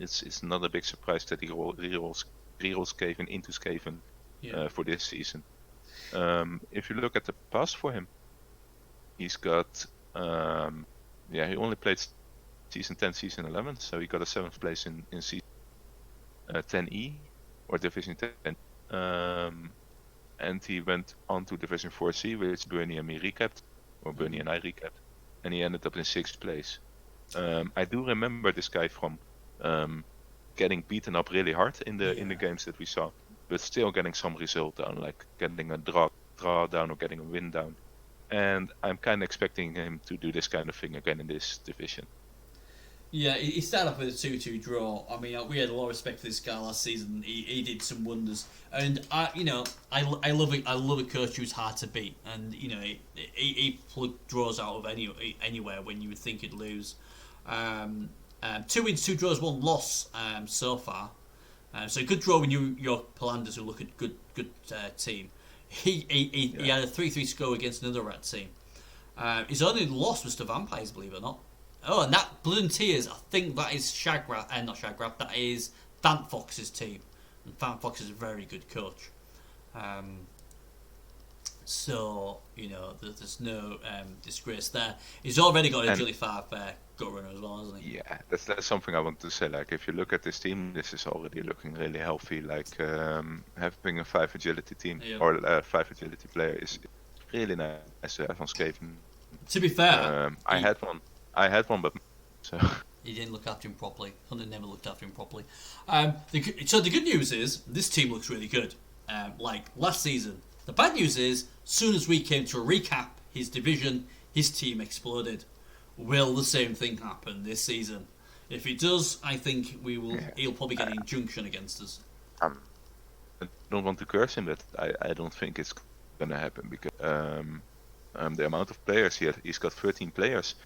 it's not a big surprise that he rerolls Skaven into Skaven for this season. If you look at the past for him, he's got he only played season 10, season 11, so he got a 7th place in season 10E or division 10. And he went on to division 4C, which Bernie and me recapped, or Bernie and I recapped, and he ended up in 6th place. I do remember this guy from getting beaten up really hard in the games that we saw, but still getting some result down, like getting a draw down or getting a win down. And I'm kind of expecting him to do this kind of thing again in this division. Yeah, he started off with a 2-2 draw. I mean, we had a lot of respect for this guy last season. He did some wonders, and I love a coach who's hard to beat, and you know he plugged draws out of anywhere when you would think he'd lose. 2 wins, 2 draws, 1 loss so far. So a good draw when you're Palanders, who look at good team. He had a 3-3 score against another red team. His only loss was to Vampires, believe it or not. Oh, and that Blood and Tears, I think that is Shagrath, not Shagrath, that is Fant Fox's team, and Fant Fox is a very good coach. So there's no disgrace there. He's already got a Agility 5 gut runner as well, hasn't he? Yeah, that's something I want to say. Like, if you look at this team, this is already looking really healthy. Like, having a 5 agility team or a 5 agility player is really nice to have on Skaven. To be fair, I had one, but so he didn't look after him properly. Hunter never looked after him properly. So the good news is this team looks really good. Like last season. The bad news is, soon as we came to recap his division, his team exploded. Will the same thing happen this season? If it does, I think we will. Yeah. He'll probably get an injunction against us. I don't want to curse him, but I don't think it's going to happen because the amount of players he's got 13 players,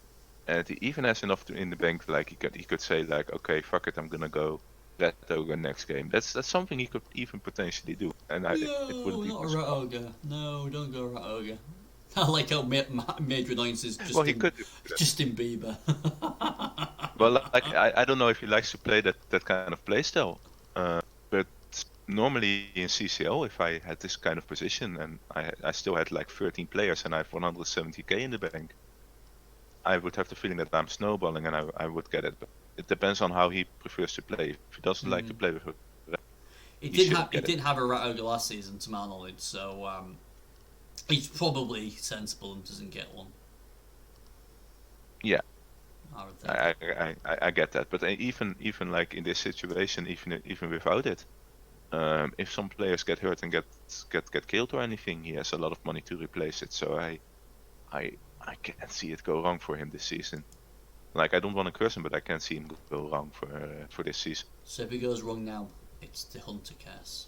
and he even has enough in the bank. Like he could say like, okay, fuck it, I'm gonna go Rat Ogre next game. That's something he could even potentially do. And it wouldn't be not a Rat Ogre. No, don't go Rat Ogre. I like how Major Annoyance is just he could Justin Bieber. Well, like, I don't know if he likes to play that kind of playstyle. But normally in CCL, if I had this kind of position and I still had like 13 players and I have 170k in the bank, I would have the feeling that I'm snowballing and I would get it. But it depends on how he prefers to play. If he doesn't like to play with he didn't have a Rat Ogre last season, to my knowledge, so he's probably sensible and doesn't get one. Yeah, I get that. But even like in this situation, even without it, if some players get hurt and get killed or anything, he has a lot of money to replace it. So I can't see it go wrong for him this season. Like, I don't want to curse him, but I can't see him go wrong for this season. So if he goes wrong now, it's the Hunter curse.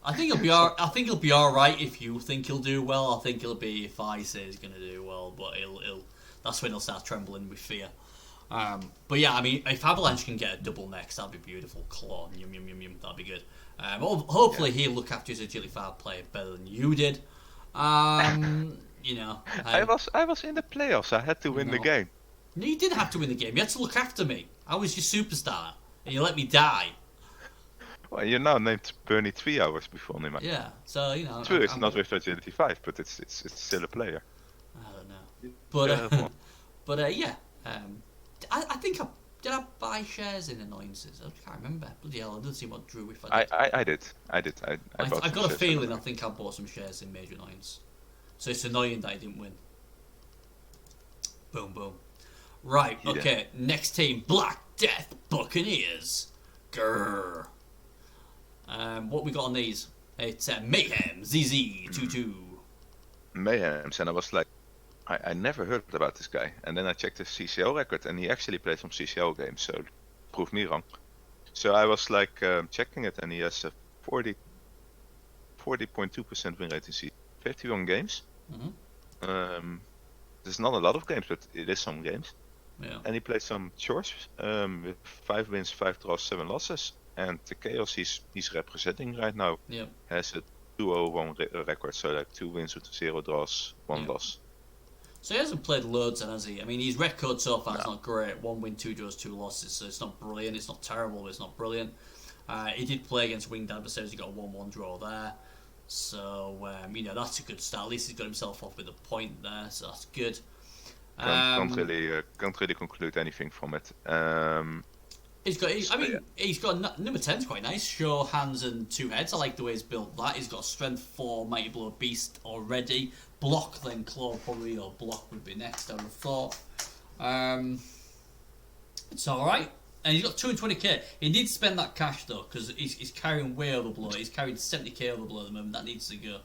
I think he'll be all right if you think he'll do well. I think he'll be if I say he's going to do well, but that's when he'll start trembling with fear. But yeah, I mean, if Avalanche can get a double next, that'd be beautiful. Claw, yum yum yum yum, that'd be good. Hopefully he'll look after his Agility 5 player better than you did. I was in the playoffs. I had to win the game. No, you didn't have to win the game. You had to look after me. I was your superstar, and you let me die. Well, you're now named Bernie 3 hours before me, man. Yeah, so True, it's not with Agility 5, but it's still a player. I don't know, but yeah. I think did I buy shares in Annoyances? I can't remember. Bloody hell, I didn't see what drew if I did. I did. I got a feeling. I think I bought some shares in Major Annoyance. So it's annoying that I didn't win. Boom, boom. Right, okay. Next team, Black Death Buccaneers. Grrr. What we got on these? It's Mayhem ZZ22. Mayhems, and I was like, I never heard about this guy. And then I checked his CCL record, and he actually played some CCL games, so proved me wrong. So I was like checking it, and he has a 40.2% win rate in CCL. 51 games. Mm-hmm. There's not a lot of games, but it is some games. Yeah. And he played some chores with 5 wins, 5 draws, 7 losses. And the Chaos he's representing right now has a 2-0-1 record, so like 2 wins with 0 draws, 1 loss. So he hasn't played loads, then, has he? I mean, his record so far is not great. 1 win, 2 draws, 2 losses. So it's not brilliant. It's not terrible, but it's not brilliant. He did play against winged adversaries. He got a 1-1 draw there. So, that's a good start. At least he's got himself off with a point there, so that's good. Can't really conclude anything from it. He's got number 10's quite nice. Show, hands, and 2 heads. I like the way he's built that. He's got strength 4, Mighty Blow, Beast already. Block, then Claw probably, or Block would be next, I would have thought. It's alright. And he's got 220k. He needs to spend that cash though, because he's carrying way overblow. He's carrying 70k overblow at the moment. That needs to go.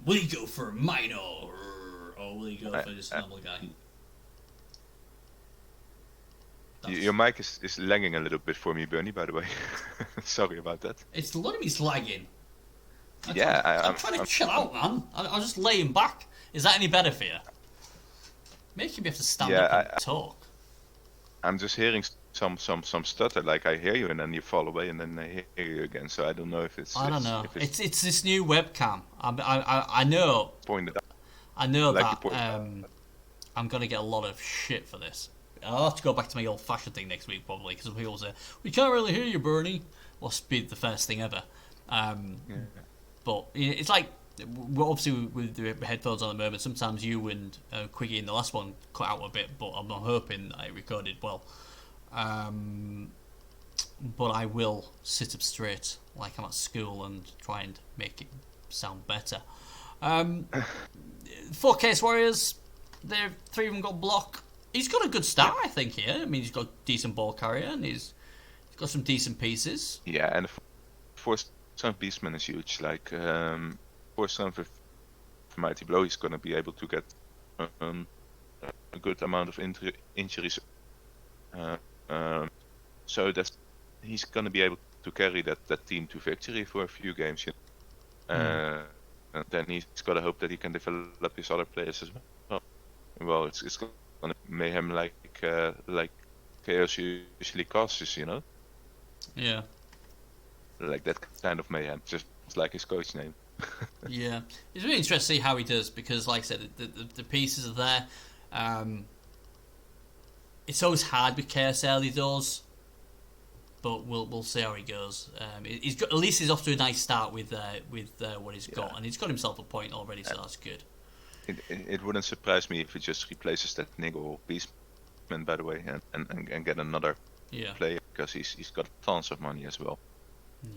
Will he go for a minor, or will he go for just a normal guy? Your mic is lagging a little bit for me, Bernie. By the way, sorry about that. It's a lot of me's lagging. I'm trying to chill out, man. I'm just laying back. Is that any better for you? Making me have to stand up and talk. I'm just hearing some stutter, like I hear you and then you fall away and then I hear you again. So I don't know if it's. I don't know. It's this new webcam. I know. Pointed out. I know like that. I'm gonna get a lot of shit for this. I'll have to go back to my old-fashioned thing next week probably because people say we can't really hear you, Bernie. Well, be the first thing ever. But it's like obviously with the headphones on at the moment. Sometimes you and Quiggy in the last one cut out a bit, but I'm hoping that it recorded well. But I will sit up straight like I'm at school and try and make it sound better. 4 Case Warriors, they're 3 of them got block. He's got a good start, I think, here. I mean, he's got decent ball carrier and he's got some decent pieces. Yeah, and for some Beastman is huge. Like, for some with Mighty Blow, he's going to be able to get a good amount of injuries. So he's going to be able to carry that team to victory for a few games. And then he's got to hope that he can develop his other players as well. Well, it's going to mayhem like Chaos usually causes, you know? Yeah. Like that kind of mayhem, just like his coach name. Yeah. It's really interesting to see how he does because, like I said, the pieces are there. It's always hard with Chaos early doors, but we'll see how he goes. He's got, at least he's off to a nice start with what he's got, and he's got himself a point already, so that's good. It wouldn't surprise me if he just replaces that Niggle Beastman, by the way, and get another player because he's got tons of money as well.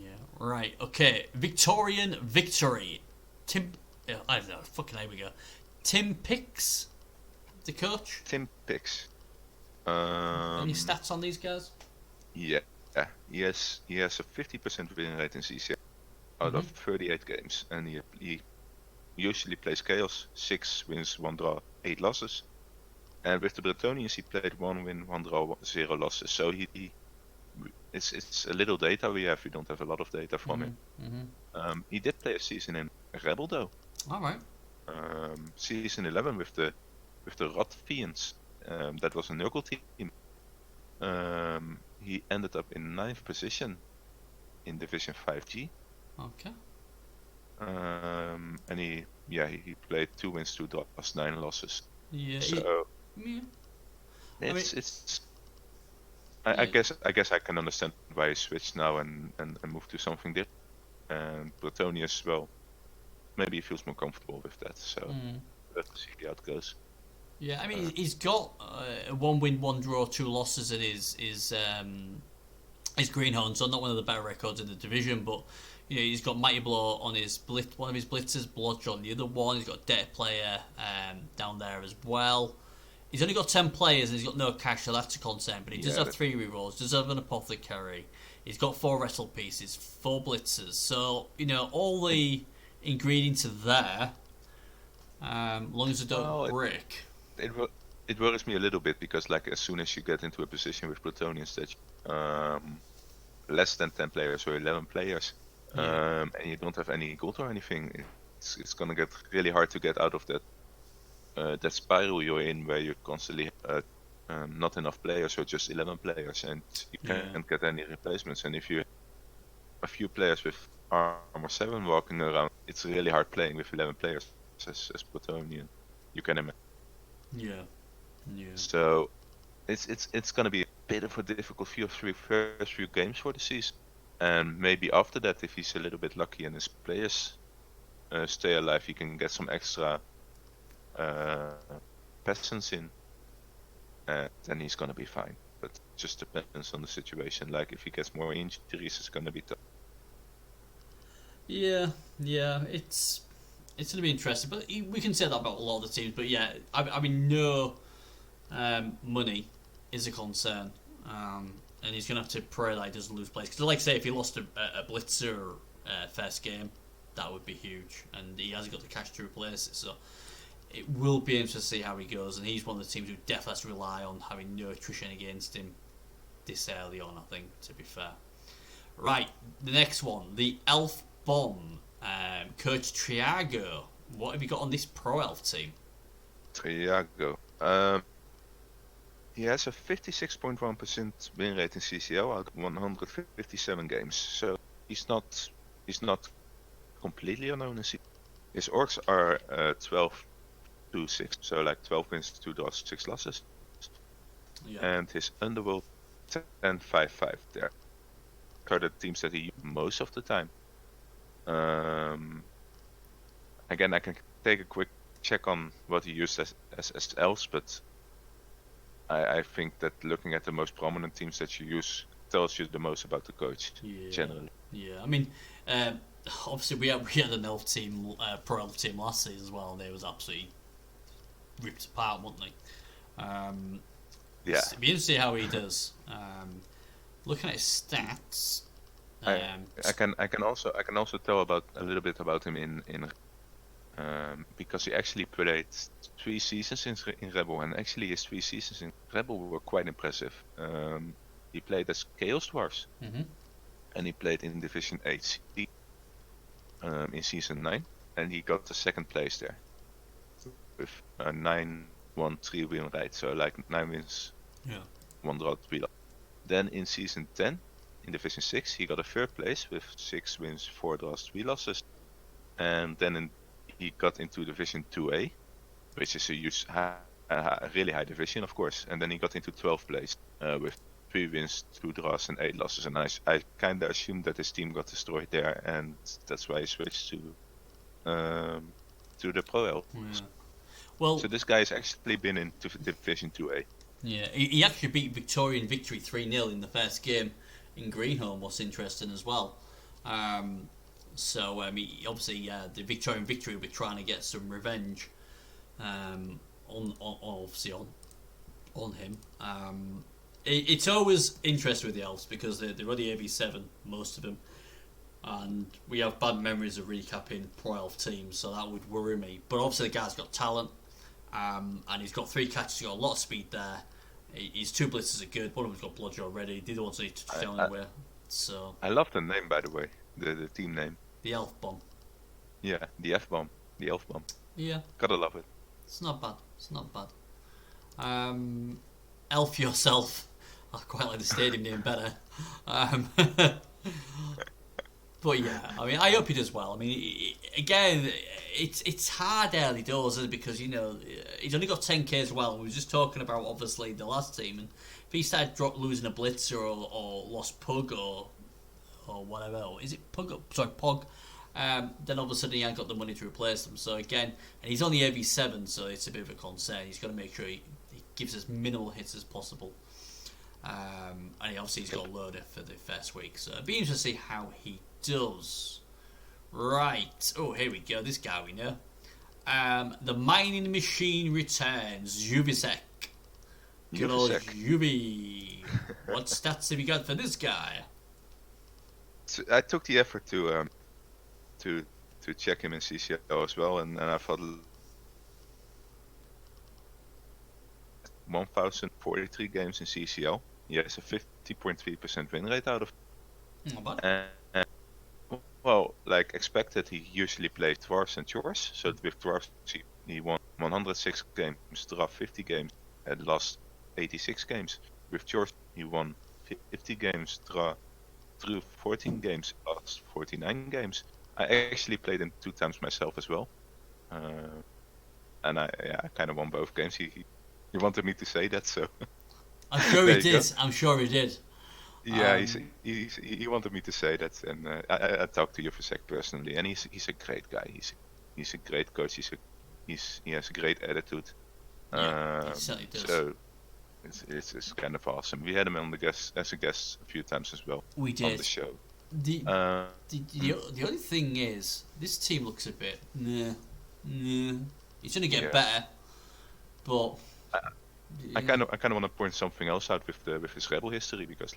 Yeah. Right. Okay. Victorian victory. I don't know. Fucking here we go. Tim Pix, the coach. Tim Pix. Any stats on these guys? Yeah. He has a 50% win rate in CCL out of 38 games, and he usually plays Chaos, 6 wins, 1 draw, 8 losses. And with the Bretonians, he played 1 win, 1 draw, 0 losses. So it's a little data we have. We don't have a lot of data from him. He did play a season in Rebbl though. All right. Season 11 with the Rotfians. That was a Nurgle team. He ended up in 9th position in Division 5G. Okay. And he played 2 wins, 2 draws, 9 losses. Yeah. So I guess I can understand why he switched now and moved to something different. And Bretonius, well, maybe he feels more comfortable with that. So let's see how it goes. Yeah, I mean, he's got 1 win, 1 draw, 2 losses at his Greenhorn, so not one of the better records in the division, but you know, he's got Mighty Blow on his one of his blitzers, Blodge on the other one. He's got a Debt player down there as well. He's only got 10 players and he's got no cash, so that's a concern. But he does have 3 rerolls, does have an Apothecary. He's got 4 wrestle pieces, 4 blitzers. So, you know, all the ingredients are there, long as they don't break. It worries me a little bit because, like, as soon as you get into a position with Plutonians that less than 10 players or 11 players, and you don't have any gold or anything, it's gonna get really hard to get out of that spiral you're in where you're constantly not enough players or just 11 players and you can't get any replacements. And if you have a few players with armor 7 walking around, it's really hard playing with 11 players as Plutonian. You can imagine. Yeah. So it's gonna be a bit of a difficult first few games for the season, and maybe after that, if he's a little bit lucky and his players stay alive, he can get some extra peasants in, then he's gonna be fine. But it just depends on the situation. Like if he gets more injuries, it's gonna be tough. Yeah, it's gonna be interesting. But we can say that about a lot of the teams. But yeah, I mean, no money is a concern, and he's gonna have to pray that he doesn't lose place. Because, like I say, if he lost a blitzer first game, that would be huge, and he hasn't got the cash to replace it. So it will be interesting to see how he goes. And he's one of the teams who definitely has to rely on having no attrition against him this early on, I think, to be fair. Right, the next one, the Elf Bomb. Coach Triago, what have you got on this Pro Elf team? Triago. He has a 56.1% win rate in CCL out of 157 games. So he's not completely unknown in CCL. His orcs are 12-6, so like 12 wins, 2 draws, 6 losses. and his Underworld 10-5-5 there. Are the teams that he uses most of the time. Again, I can take a quick check on what he used as elves, but I think that looking at the most prominent teams that you use tells you the most about the coach generally. Yeah, I mean, obviously we had an elf team, pro elf team last season as well, and they was absolutely ripped apart, weren't they? It'd be interesting to see how he does. Looking at his stats, I can also tell about a little bit about him in because he actually played 3 seasons in Rebbl, and actually his 3 seasons in Rebbl were quite impressive. He played as Chaos Dwarfs, and he played in Division 8 in Season 9, and he got the 2nd place there with a 9-1-3 win rate, so like 9 wins, 1 draw, 3 losses. Then in Season 10, in Division 6, he got a 3rd place with 6 wins, 4 draws, 3 losses, and then he got into Division 2A, which is a really high division, of course, and then he got into 12th place with 3 wins, 2 draws, and 8 losses, and I kind of assumed that his team got destroyed there, and that's why he switched to the Pro Elf. Yeah. Well, so this guy has actually been into Division 2A. Yeah, he actually beat Victorian Victory 3-0 in the first game in Greenholm. What's interesting as well. So obviously, the Victorian Victory will be trying to get some revenge on him. It's always interesting with the elves because they're already AV7, most of them, and we have bad memories of recapping pro elf teams, so that would worry me. But obviously, the guy's got talent, and he's got 3 catches, he's got a lot of speed there. His 2 blitzes are good. One of them's got bludge already. The other one's need to touch down anywhere. So I love the name, by the way, the team name. The Elf Bomb. Yeah, the F-bomb, the Elf Bomb. Yeah, gotta love it. It's not bad. It's not bad. Elf yourself. I quite like the stadium name better. But yeah, I mean, I hope he does well. I mean, again, it's hard early doors, isn't it? Because he's only got 10k as well. We were just talking about obviously the last team, and if he started losing a blitzer or lost Pug or whatever, or is it Pug? Sorry, Pog. Then all of a sudden he ain't got the money to replace them. So again, and he's only AV7, so it's a bit of a concern. He's got to make sure he gives as minimal hits as possible. And he's got a loader for the first week, so it'd be interesting to see how he does. Right. Oh, here we go. This guy we know. The mining machine returns. Juvisek. Good old Juvi. What stats have you got for this guy? So I took the effort to check him in CCL as well, and I thought 1,043 games in CCL. He has a 50.3% win rate out of. Not bad. Well, like expected, he usually plays Dwarfs and Chores. So with Dwarfs, he won 106 games, draw 50 games, and lost 86 games. With Chores, he won 50 games, drew 14 games, lost 49 games. I actually played him 2 times myself as well, and I kind of won both games. He wanted me to say that, so. I'm sure he did. I'm sure he did. Yeah, he wanted me to say that, and I talked to Juvisek personally, and he's a great guy. He's a great coach. He has a great attitude. Yeah, he certainly does. So it's kind of awesome. We had him as a guest a few times as well. We did on the show. The only thing is, this team looks a bit nah. It's gonna get better, but. I kind of want to point something else out with his Rebbl history, because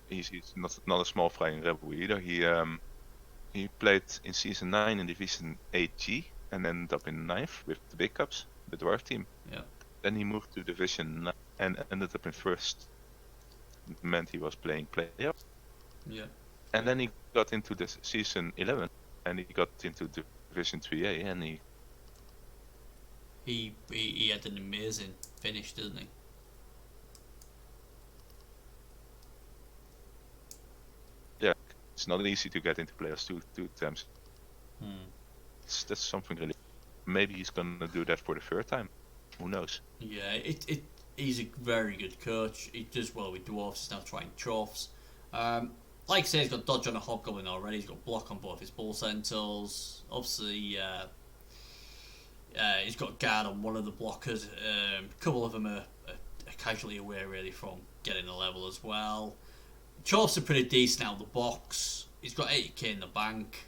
he's not a small fry in Rebbl either. He played in season 9 in Division 8G and ended up in 9th with the big cups, the dwarf team. Yeah. Then he moved to Division 9 and ended up in 1st. It meant he was playing playoffs. Yeah. And then he got into the season 11 and he got into Division 3A, and he had an amazing finish, didn't he? Yeah, it's not easy to get into playoffs two times. That's something really. Maybe he's gonna do that for the 3rd time. Who knows? Yeah, he's a very good coach. He does well with dwarfs. He's now trying troughs. Like I say, he's got dodge on a hobgoblin already. He's got block on both his bull centaurs. Obviously, he's got guard on one of the blockers. A couple of them are casually away really from getting a level as well. Troughs are pretty decent out of the box. He's got 80k in the bank.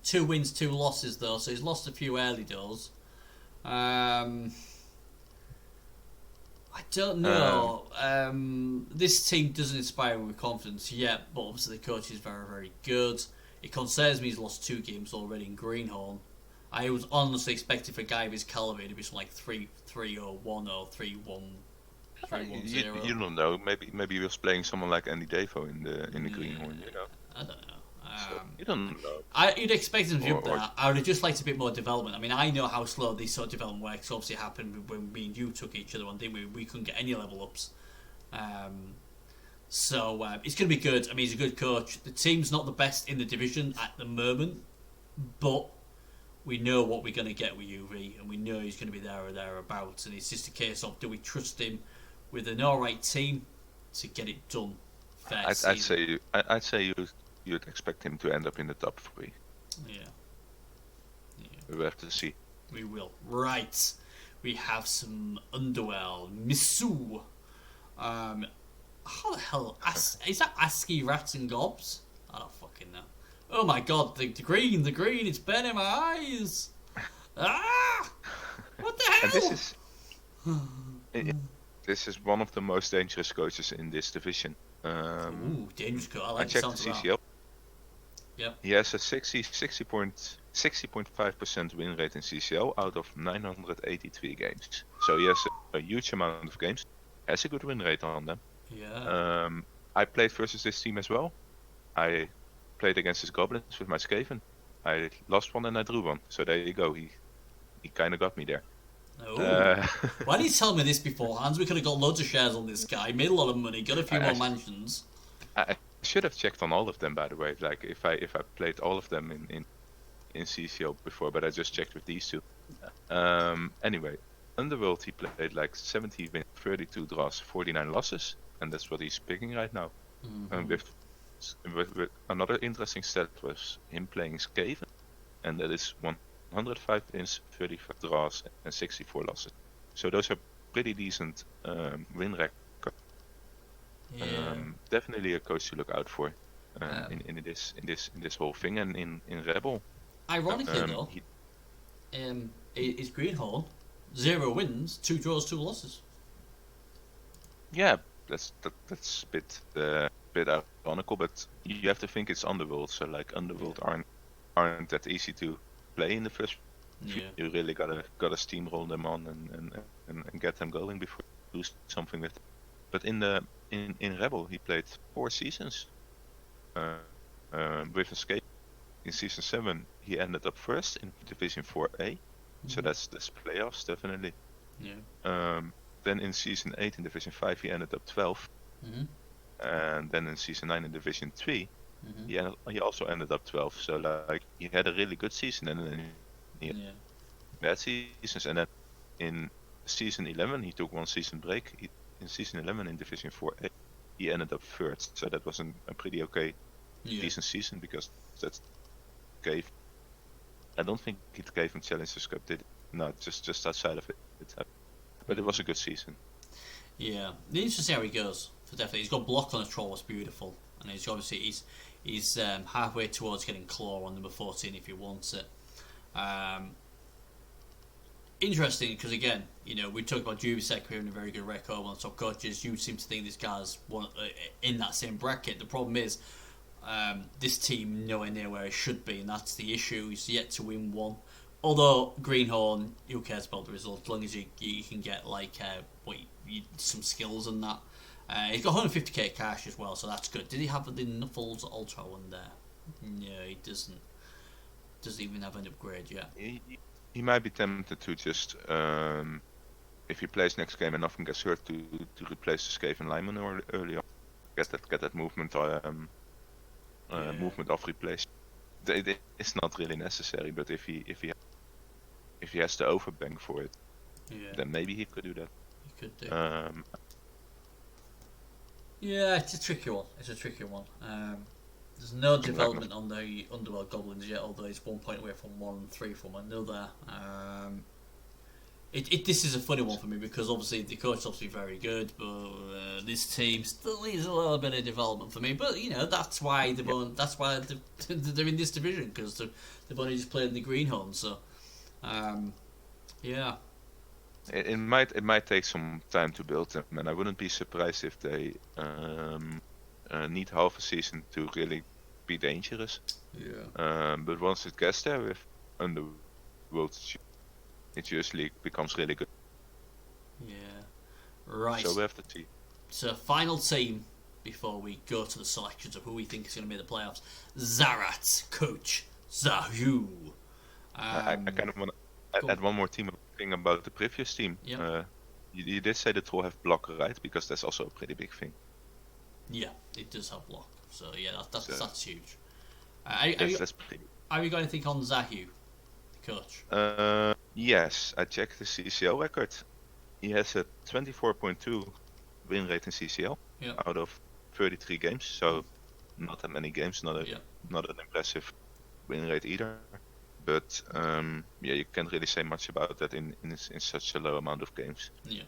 2 wins, 2 losses though, so he's lost a few early doors. I don't know. This team doesn't inspire me with confidence yet, but obviously the coach is very, very good. It concerns me he's lost 2 games already in Greenhorn. I was honestly expecting for a guy of his calibre to be something like 3-3 or 1 or 3-1. You don't know. Maybe he was playing someone like Andy Devo in the Greenhorn. I don't know. So you don't know. You'd expect him to jump there. I would have just liked a bit more development. I mean, I know how slow this sort of development works. Obviously, it happened when me and you took each other on, didn't we? We couldn't get any level ups. So it's going to be good. I mean, he's a good coach. The team's not the best in the division at the moment, but we know what we're going to get with UV, and we know he's going to be there or thereabouts. And it's just a case of, do we trust him with an alright team to get it done? I'd say you'd expect him to end up in the top 3. Yeah. We'll have to see. We will. Right. We have some Underworld. Misu. How the hell? Is that ASCII Rats and Gobs? I don't fucking know. Oh my god, the green, it's burning my eyes. Ah! What the hell? And this is one of the most dangerous coaches in this division. Ooh, dangerous coach. I checked the CCL. Yep. He has a 60.5% win rate in CCL out of 983 games. So he has a huge amount of games. Has a good win rate on them. Yeah. I played versus this team as well. I played against his goblins with my Skaven. I lost one and I drew one. So there you go. He kind of got me there. Oh. Why didn't you tell me this beforehand? We could have got loads of shares on this guy, made a lot of money, got a few more mansions. I should have checked on all of them, by the way. Like if I played all of them in CCO before, but I just checked with these 2. Anyway, Underworld he played like 70 wins, 32 draws, 49 losses, and that's what he's picking right now. Mm-hmm. With another interesting stat was him playing Skaven, and that is 105 wins, 35 draws, and 64 losses. So those are pretty decent win records. Yeah. Definitely a coach to look out for in this whole thing, and in Rebbl. Ironically though, is Greenhorn 0 wins, 2 draws, 2 losses. Yeah, that's a bit ironical, but you have to think it's Underworld. So like Underworld aren't that easy to play in the first. Yeah. You really gotta steamroll them on and get them going before you do something with them. But in Rebbl he played 4 seasons with Escape. In season 7 he ended up first in Division 4A, so that's playoffs definitely. Yeah. Then in season 8 in Division 5 he ended up 12th, and then in season 9 in Division 3 he also ended up 12th. So like he had a really good season, and then he had bad seasons, and then in season 11 he took 1 season break. In season 11 in Division 4A he ended up 3rd, so that was a pretty decent season, because that gave, I don't think it gave him Challengers Cup, did it? No, just outside of it. But it was a good season. Yeah, the interesting how he goes. So definitely, he's got block on his troll, was beautiful, and he's halfway towards getting claw on number 14 if he wants it. Interesting, because again, we talk about Jubisek having a very good record, one of the top coaches. You seem to think this guy's one in that same bracket. The problem is, this team nowhere near where it should be, and that's the issue. He's yet to win one. Although Greenhorn, who cares about the result, as long as you can get some skills and that. He's got 150k cash as well, so that's good. Did he have the Knuffles Ultra one there? No, he doesn't. Doesn't even have an upgrade yet. He might be tempted to just, if he plays next game and nothing gets hurt, to replace the Skaven lineman early on. Get that movement movement off replaced. It's not really necessary, but if he if he has the overbank for it, Yeah. then maybe he could do that. He could do. Yeah, it's a tricky one. There's no development on the Underworld Goblins yet, although it's 1 point away from one and 3 from another. This is a funny one for me because obviously the coach is obviously very good, but this team still needs a little bit of development for me. But that's why they're in this division, because they've only just played in the Greenhorn. So yeah. It might take some time to build them, and I wouldn't be surprised if they need half a season to really be dangerous. Yeah. But once it gets there with Underworld, it usually becomes really good. Yeah. Right. So we have the team. So final team before we go to the selections of who we think is going to be in the playoffs. Zarat, coach Zahu. I kind of want to add one more thing about the previous team. Yep. You did say the Troll have blocker, right? Because that's also a pretty big thing. Yeah, it does have block. So yeah, that's huge. Have you got anything on Zahu, coach? Yes, I checked the CCL record. He has a 24.2 win rate in CCL out of 33 games. So not that many games. Not an impressive win rate either. But you can't really say much about that in such a low amount of games. Yeah.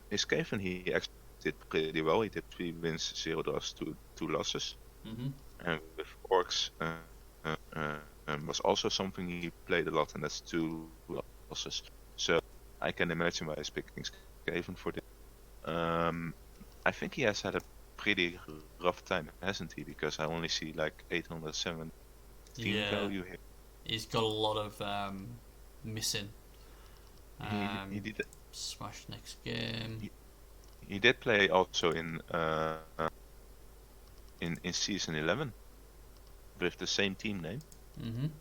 His Skaven, he actually did pretty well. He did 3 wins, 0 draws, 2 losses. Mm-hmm. And with Orcs was also something he played a lot, and that's 2 losses. So I can imagine why he's picking Skaven for this. I think he has had a pretty rough time, hasn't he? Because I only see like 807 team value here. He's got a lot of missing. He did smash next game. He did play also in season 11 with the same team name,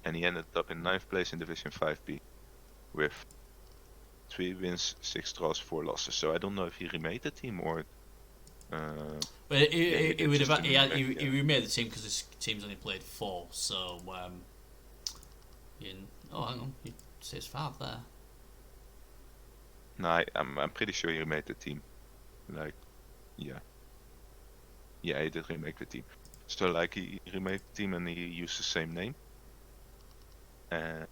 and he ended up in 9th place in Division 5B with 3 wins, 6 draws, 4 losses. So I don't know if he remade the team or. But he remade the team because his team's only played 4. So hang on, it says 5 there. No, I'm pretty sure he remade the team. He did remake the team. So he remade the team and he used the same name. And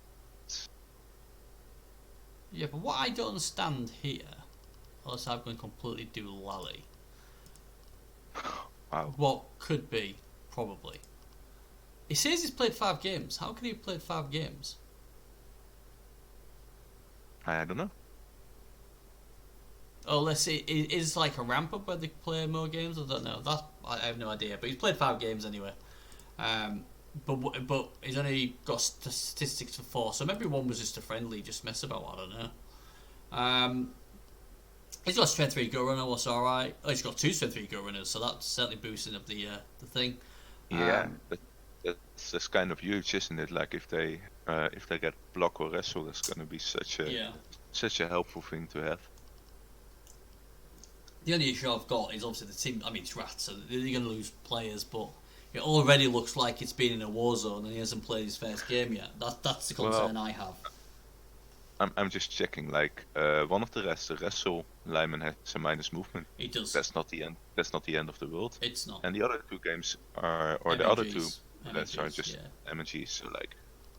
yeah, but what I don't understand here, unless I'm going to completely do lally. Wow. What could be, probably. He says he's played 5 games. How can he have played 5 games? I don't know. Oh, let's see. Is like a ramp up where they play more games? I don't know. I have no idea. But he's played 5 games anyway. But he's only got statistics for 4. So maybe one was just a friendly, just mess about. I don't know. He's got a strength 3 go runner. What's all right? Oh, he's got 2 strength 3 go runners. So that's certainly boosting up the thing. Yeah, that's kind of huge, isn't it? Like if they get block or wrestle, that's going to be such a helpful thing to have. The only issue I've got is obviously the team. I mean, it's rats, so they're going to lose players, but it already looks like it's been in a war zone and he hasn't played his first game yet. That's the concern I have. I'm just checking. One of the wrestle lineman has a minus movement. He does. That's not the end. That's not the end of the world. It's not. And the other 2 games are, or MNGs. the other 2 lets are just MNGs. So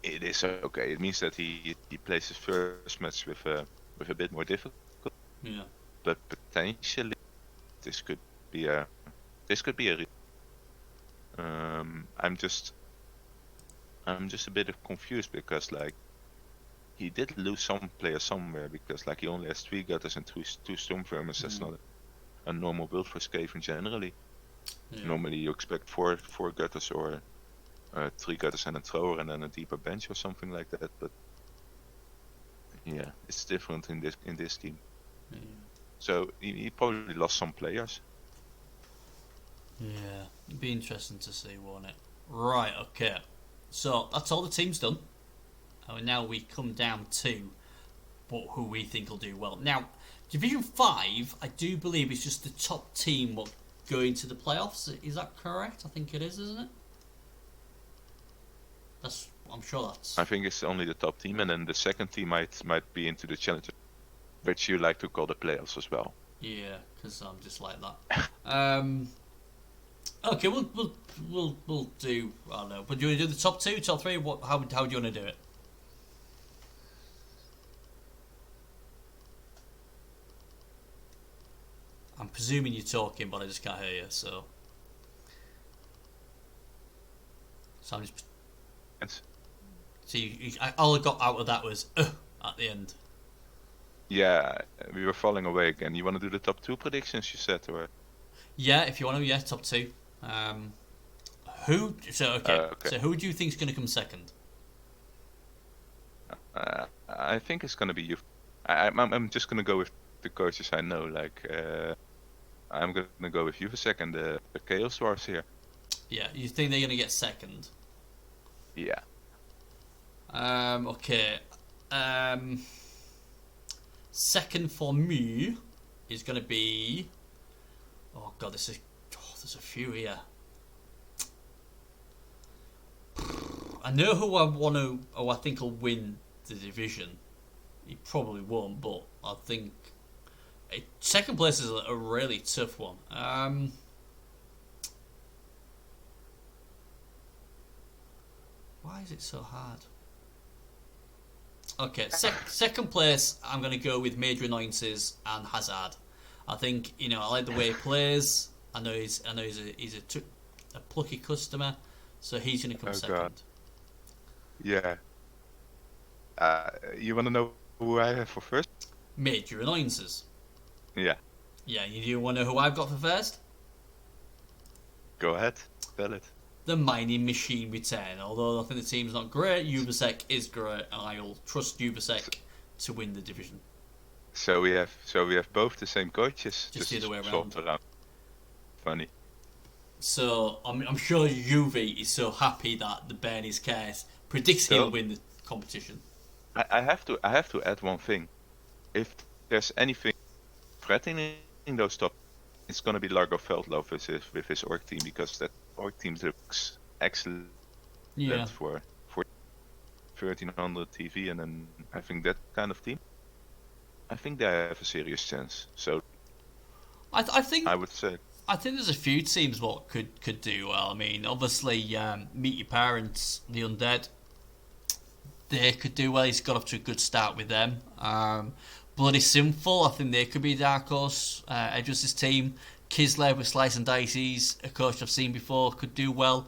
it is okay. It means that he plays his first match with a bit more difficult. Yeah. But potentially this could be a I'm just a bit confused because he did lose some players somewhere because he only has 3 gutters and 2 stormvermins. That's not a normal build for Skaven generally. Yeah. Normally you expect 4 gutters or 3 gutters and a thrower and then a deeper bench or something like that. But yeah, it's different in this team. Yeah. So he probably lost some players. Yeah, it'd be interesting to see, won't it? Right, okay. So that's all the teams done. And now we come down to who we think will do well. Now, Division 5, I do believe it's just the top team will go into the playoffs. Is that correct? I think it is, isn't it? I'm sure that's. I think it's only the top team, and then the second team might be into the challenger, which you like to call the playoffs as well. Yeah, because I'm just like that. Okay, we'll do. I don't know, but do you want to do the top 2, top 3? How do you want to do it? I'm presuming you're talking, but I just can't hear you. So I'm just. Yes. So all I got out of that was at the end. Yeah, we were falling away again. You want to do the top 2 predictions? You said, or Yeah, if you want to, yeah, top 2. Who? So okay. Okay. So who do you think's going to come second? I think it's going to be you. I'm just going to go with the coaches I know. Like, I'm going to go with Juvasek and the Chaos Dwarfs here. Yeah, you think they're going to get second? Yeah. Okay. Second for me is going to be. Oh god, there's a few here. I know who I think will win the division. He probably won't, but I think second place is a really tough one. Why is it so hard? Okay, second place, I'm going to go with Major Annoyances and Hazard. I think, I like the way he plays. I know he's a plucky customer, so he's going to come second. God. Yeah. You want to know who I have for first? Major Annoyances. Yeah. Yeah, you want to know who I've got for first? Go ahead, tell it. The Mining Machine return. Although I think the team's not great, Juvasek is great, and I'll trust Juvasek to win the division. So we have both the same coaches. Just the other way around. Funny. So I'm sure Juve is so happy that the Bernie's case predicts he'll win the competition. I have to add one thing. If there's anything threatening in those top, it's gonna be Largo Veldloof with his org team, because that org team looks excellent for 1300 TV, and then having that kind of team, I think they have a serious chance. So I would say. I think there's a few teams what could do well. I mean, obviously, Meet Your Parents, the Undead, they could do well. He's got off to a good start with them. Bloody Sinful, I think they could be a dark horse. Edge's team. Kislev with Slice and Dices, a coach I've seen before, could do well.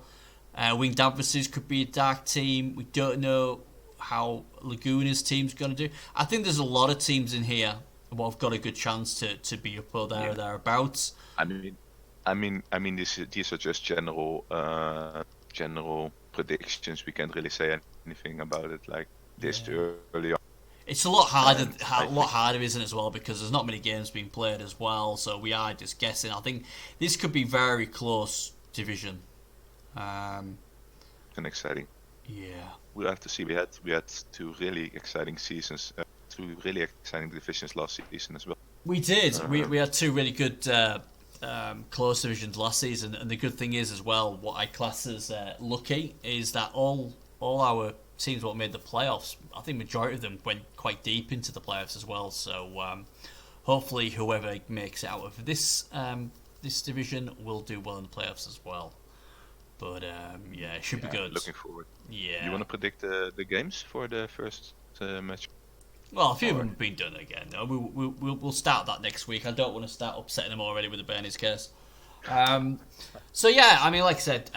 Winged Adversaries could be a dark team. We don't know how Laguna's team's going to do. I think there's a lot of teams in here what have got a good chance to be up or there or thereabouts. I mean, these are just general predictions. We can't really say anything about it like this too early on. It's a lot harder, isn't it, as well, because there's not many games being played as well, so we are just guessing. I think this could be very close division. And exciting. Yeah. We'll have to see. We had 2 really exciting seasons, 2 really exciting divisions last season as well. We did. We had 2 really good close divisions last season, and the good thing is as well, what I class as lucky is that all our teams what made the playoffs, I think majority of them went quite deep into the playoffs as well. So hopefully whoever makes it out of this division will do well in the playoffs as well. But it should be good. Looking forward. Yeah. You want to predict the games for the first match? Well, a few of them have been done again. We'll start that next week. I don't want to start upsetting them already with the Bernie's curse. So yeah, I mean, like I said,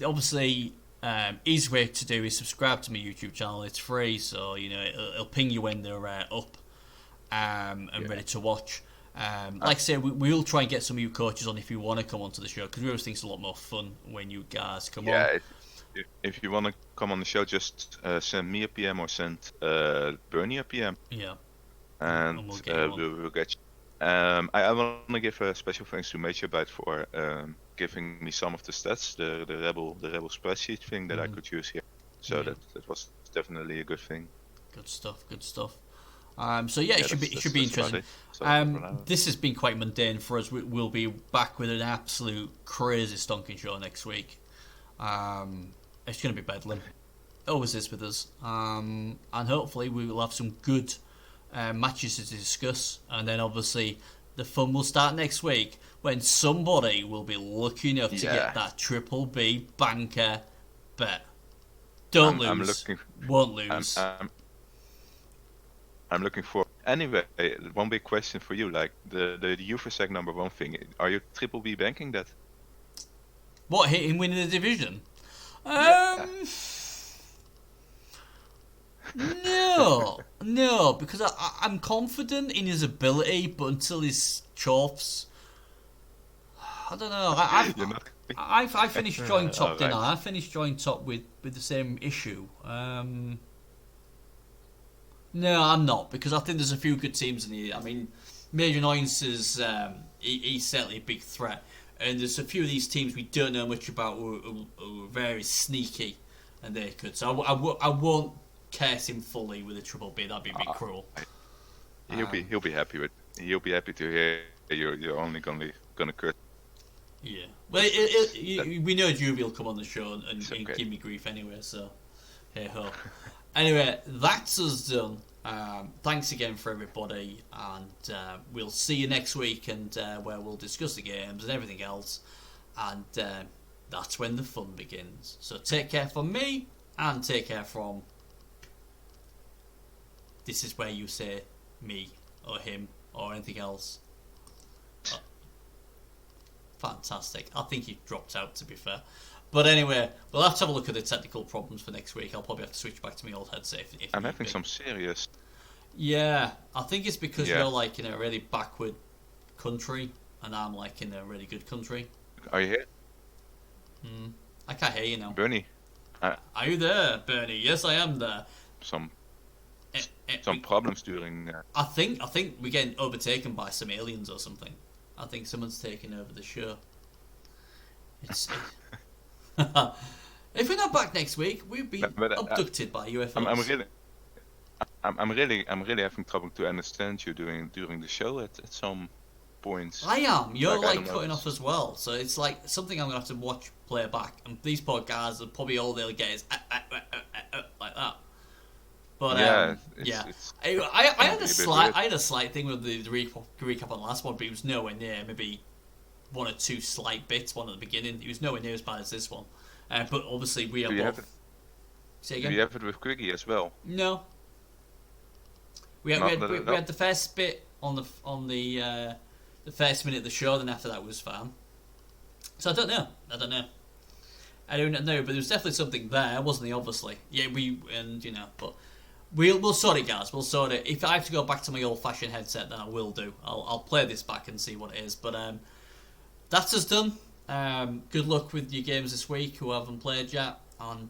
obviously. Easy way to do is subscribe to my YouTube channel. It's free, so it'll ping you when they're up and ready to watch. Like I say, we will try and get some of you coaches on if you want to come onto the show, because we always think it's a lot more fun when you guys come on. Yeah, if you want to come on the show, just send me a PM or send Bernie a PM. Yeah, and we'll get you. I want to give a special thanks to Major Byte for giving me some of the stats, the Rebbl spreadsheet thing that I could use here. So that was definitely a good thing. Good stuff. So it should be interesting. This has been quite mundane for us. We'll be back with an absolute crazy stonking show next week. It's going to be bedlam. always is with us. And hopefully we will have some good matches to discuss. And then obviously the fun will start next week when somebody will be lucky enough to get that Triple B banker bet. Don't lose. Won't lose. I'm looking for. Anyway, one big question for you, like the UFSEC number 1 thing. Are you Triple B banking that? What, him winning the division? No, because I'm confident in his ability, but until his chorfs, I don't know. I finished joint top, didn't I? I finished joint top with the same issue. No, I'm not, because I think there's a few good teams in here. I mean, Major Annoyance is he's certainly a big threat, and there's a few of these teams we don't know much about who are very sneaky, and they could. So I won't curse him fully with a Triple B. That'd be a bit cruel. He'll be happy with. He'll be happy to hear you're only gonna curse. Yeah. Well, we know Juvie will come on the show and give me grief anyway. So hey ho. Anyway, that's us done. Thanks again for everybody, and we'll see you next week, and where we'll discuss the games and everything else, and that's when the fun begins. So take care from me, and take care from... This is where you say me, or him, or anything else. Oh, fantastic. I think he dropped out, to be fair. But anyway, we'll have to have a look at the technical problems for next week. I'll probably have to switch back to my old headset. If I'm having some serious... Yeah, I think it's because you're like in a really backward country, and I'm like in a really good country. Are you here? I can't hear you now. Bernie? Are you there, Bernie? Yes, I am there. Some problems during... I think we're getting overtaken by some aliens or something. I think someone's taking over the show. It's... If we're not back next week, we'll be abducted by UFOs. I'm really having trouble to understand you during the show at some points. I am. You're like cutting off as well, so it's like something I'm gonna have to play back. And these podcasts are probably all they'll get is like that. But I had a slight thing with the recap on the last one, but it was nowhere near. Maybe one or two slight bits, one at the beginning. It was nowhere near as bad as this one. But obviously we are both... Say again? Do you have it with Quiggy as well? No. We had the first bit on the first minute of the show, then after that was fine. So I don't know, but there was definitely something there, wasn't there? Obviously, but we'll sort it, guys. We'll sort it. If I have to go back to my old-fashioned headset, then I will do. I'll play this back and see what it is. But that's us done. Good luck with your games this week, who haven't played yet, and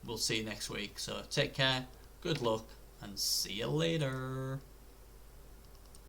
we'll see you next week. So take care, good luck, and see you later.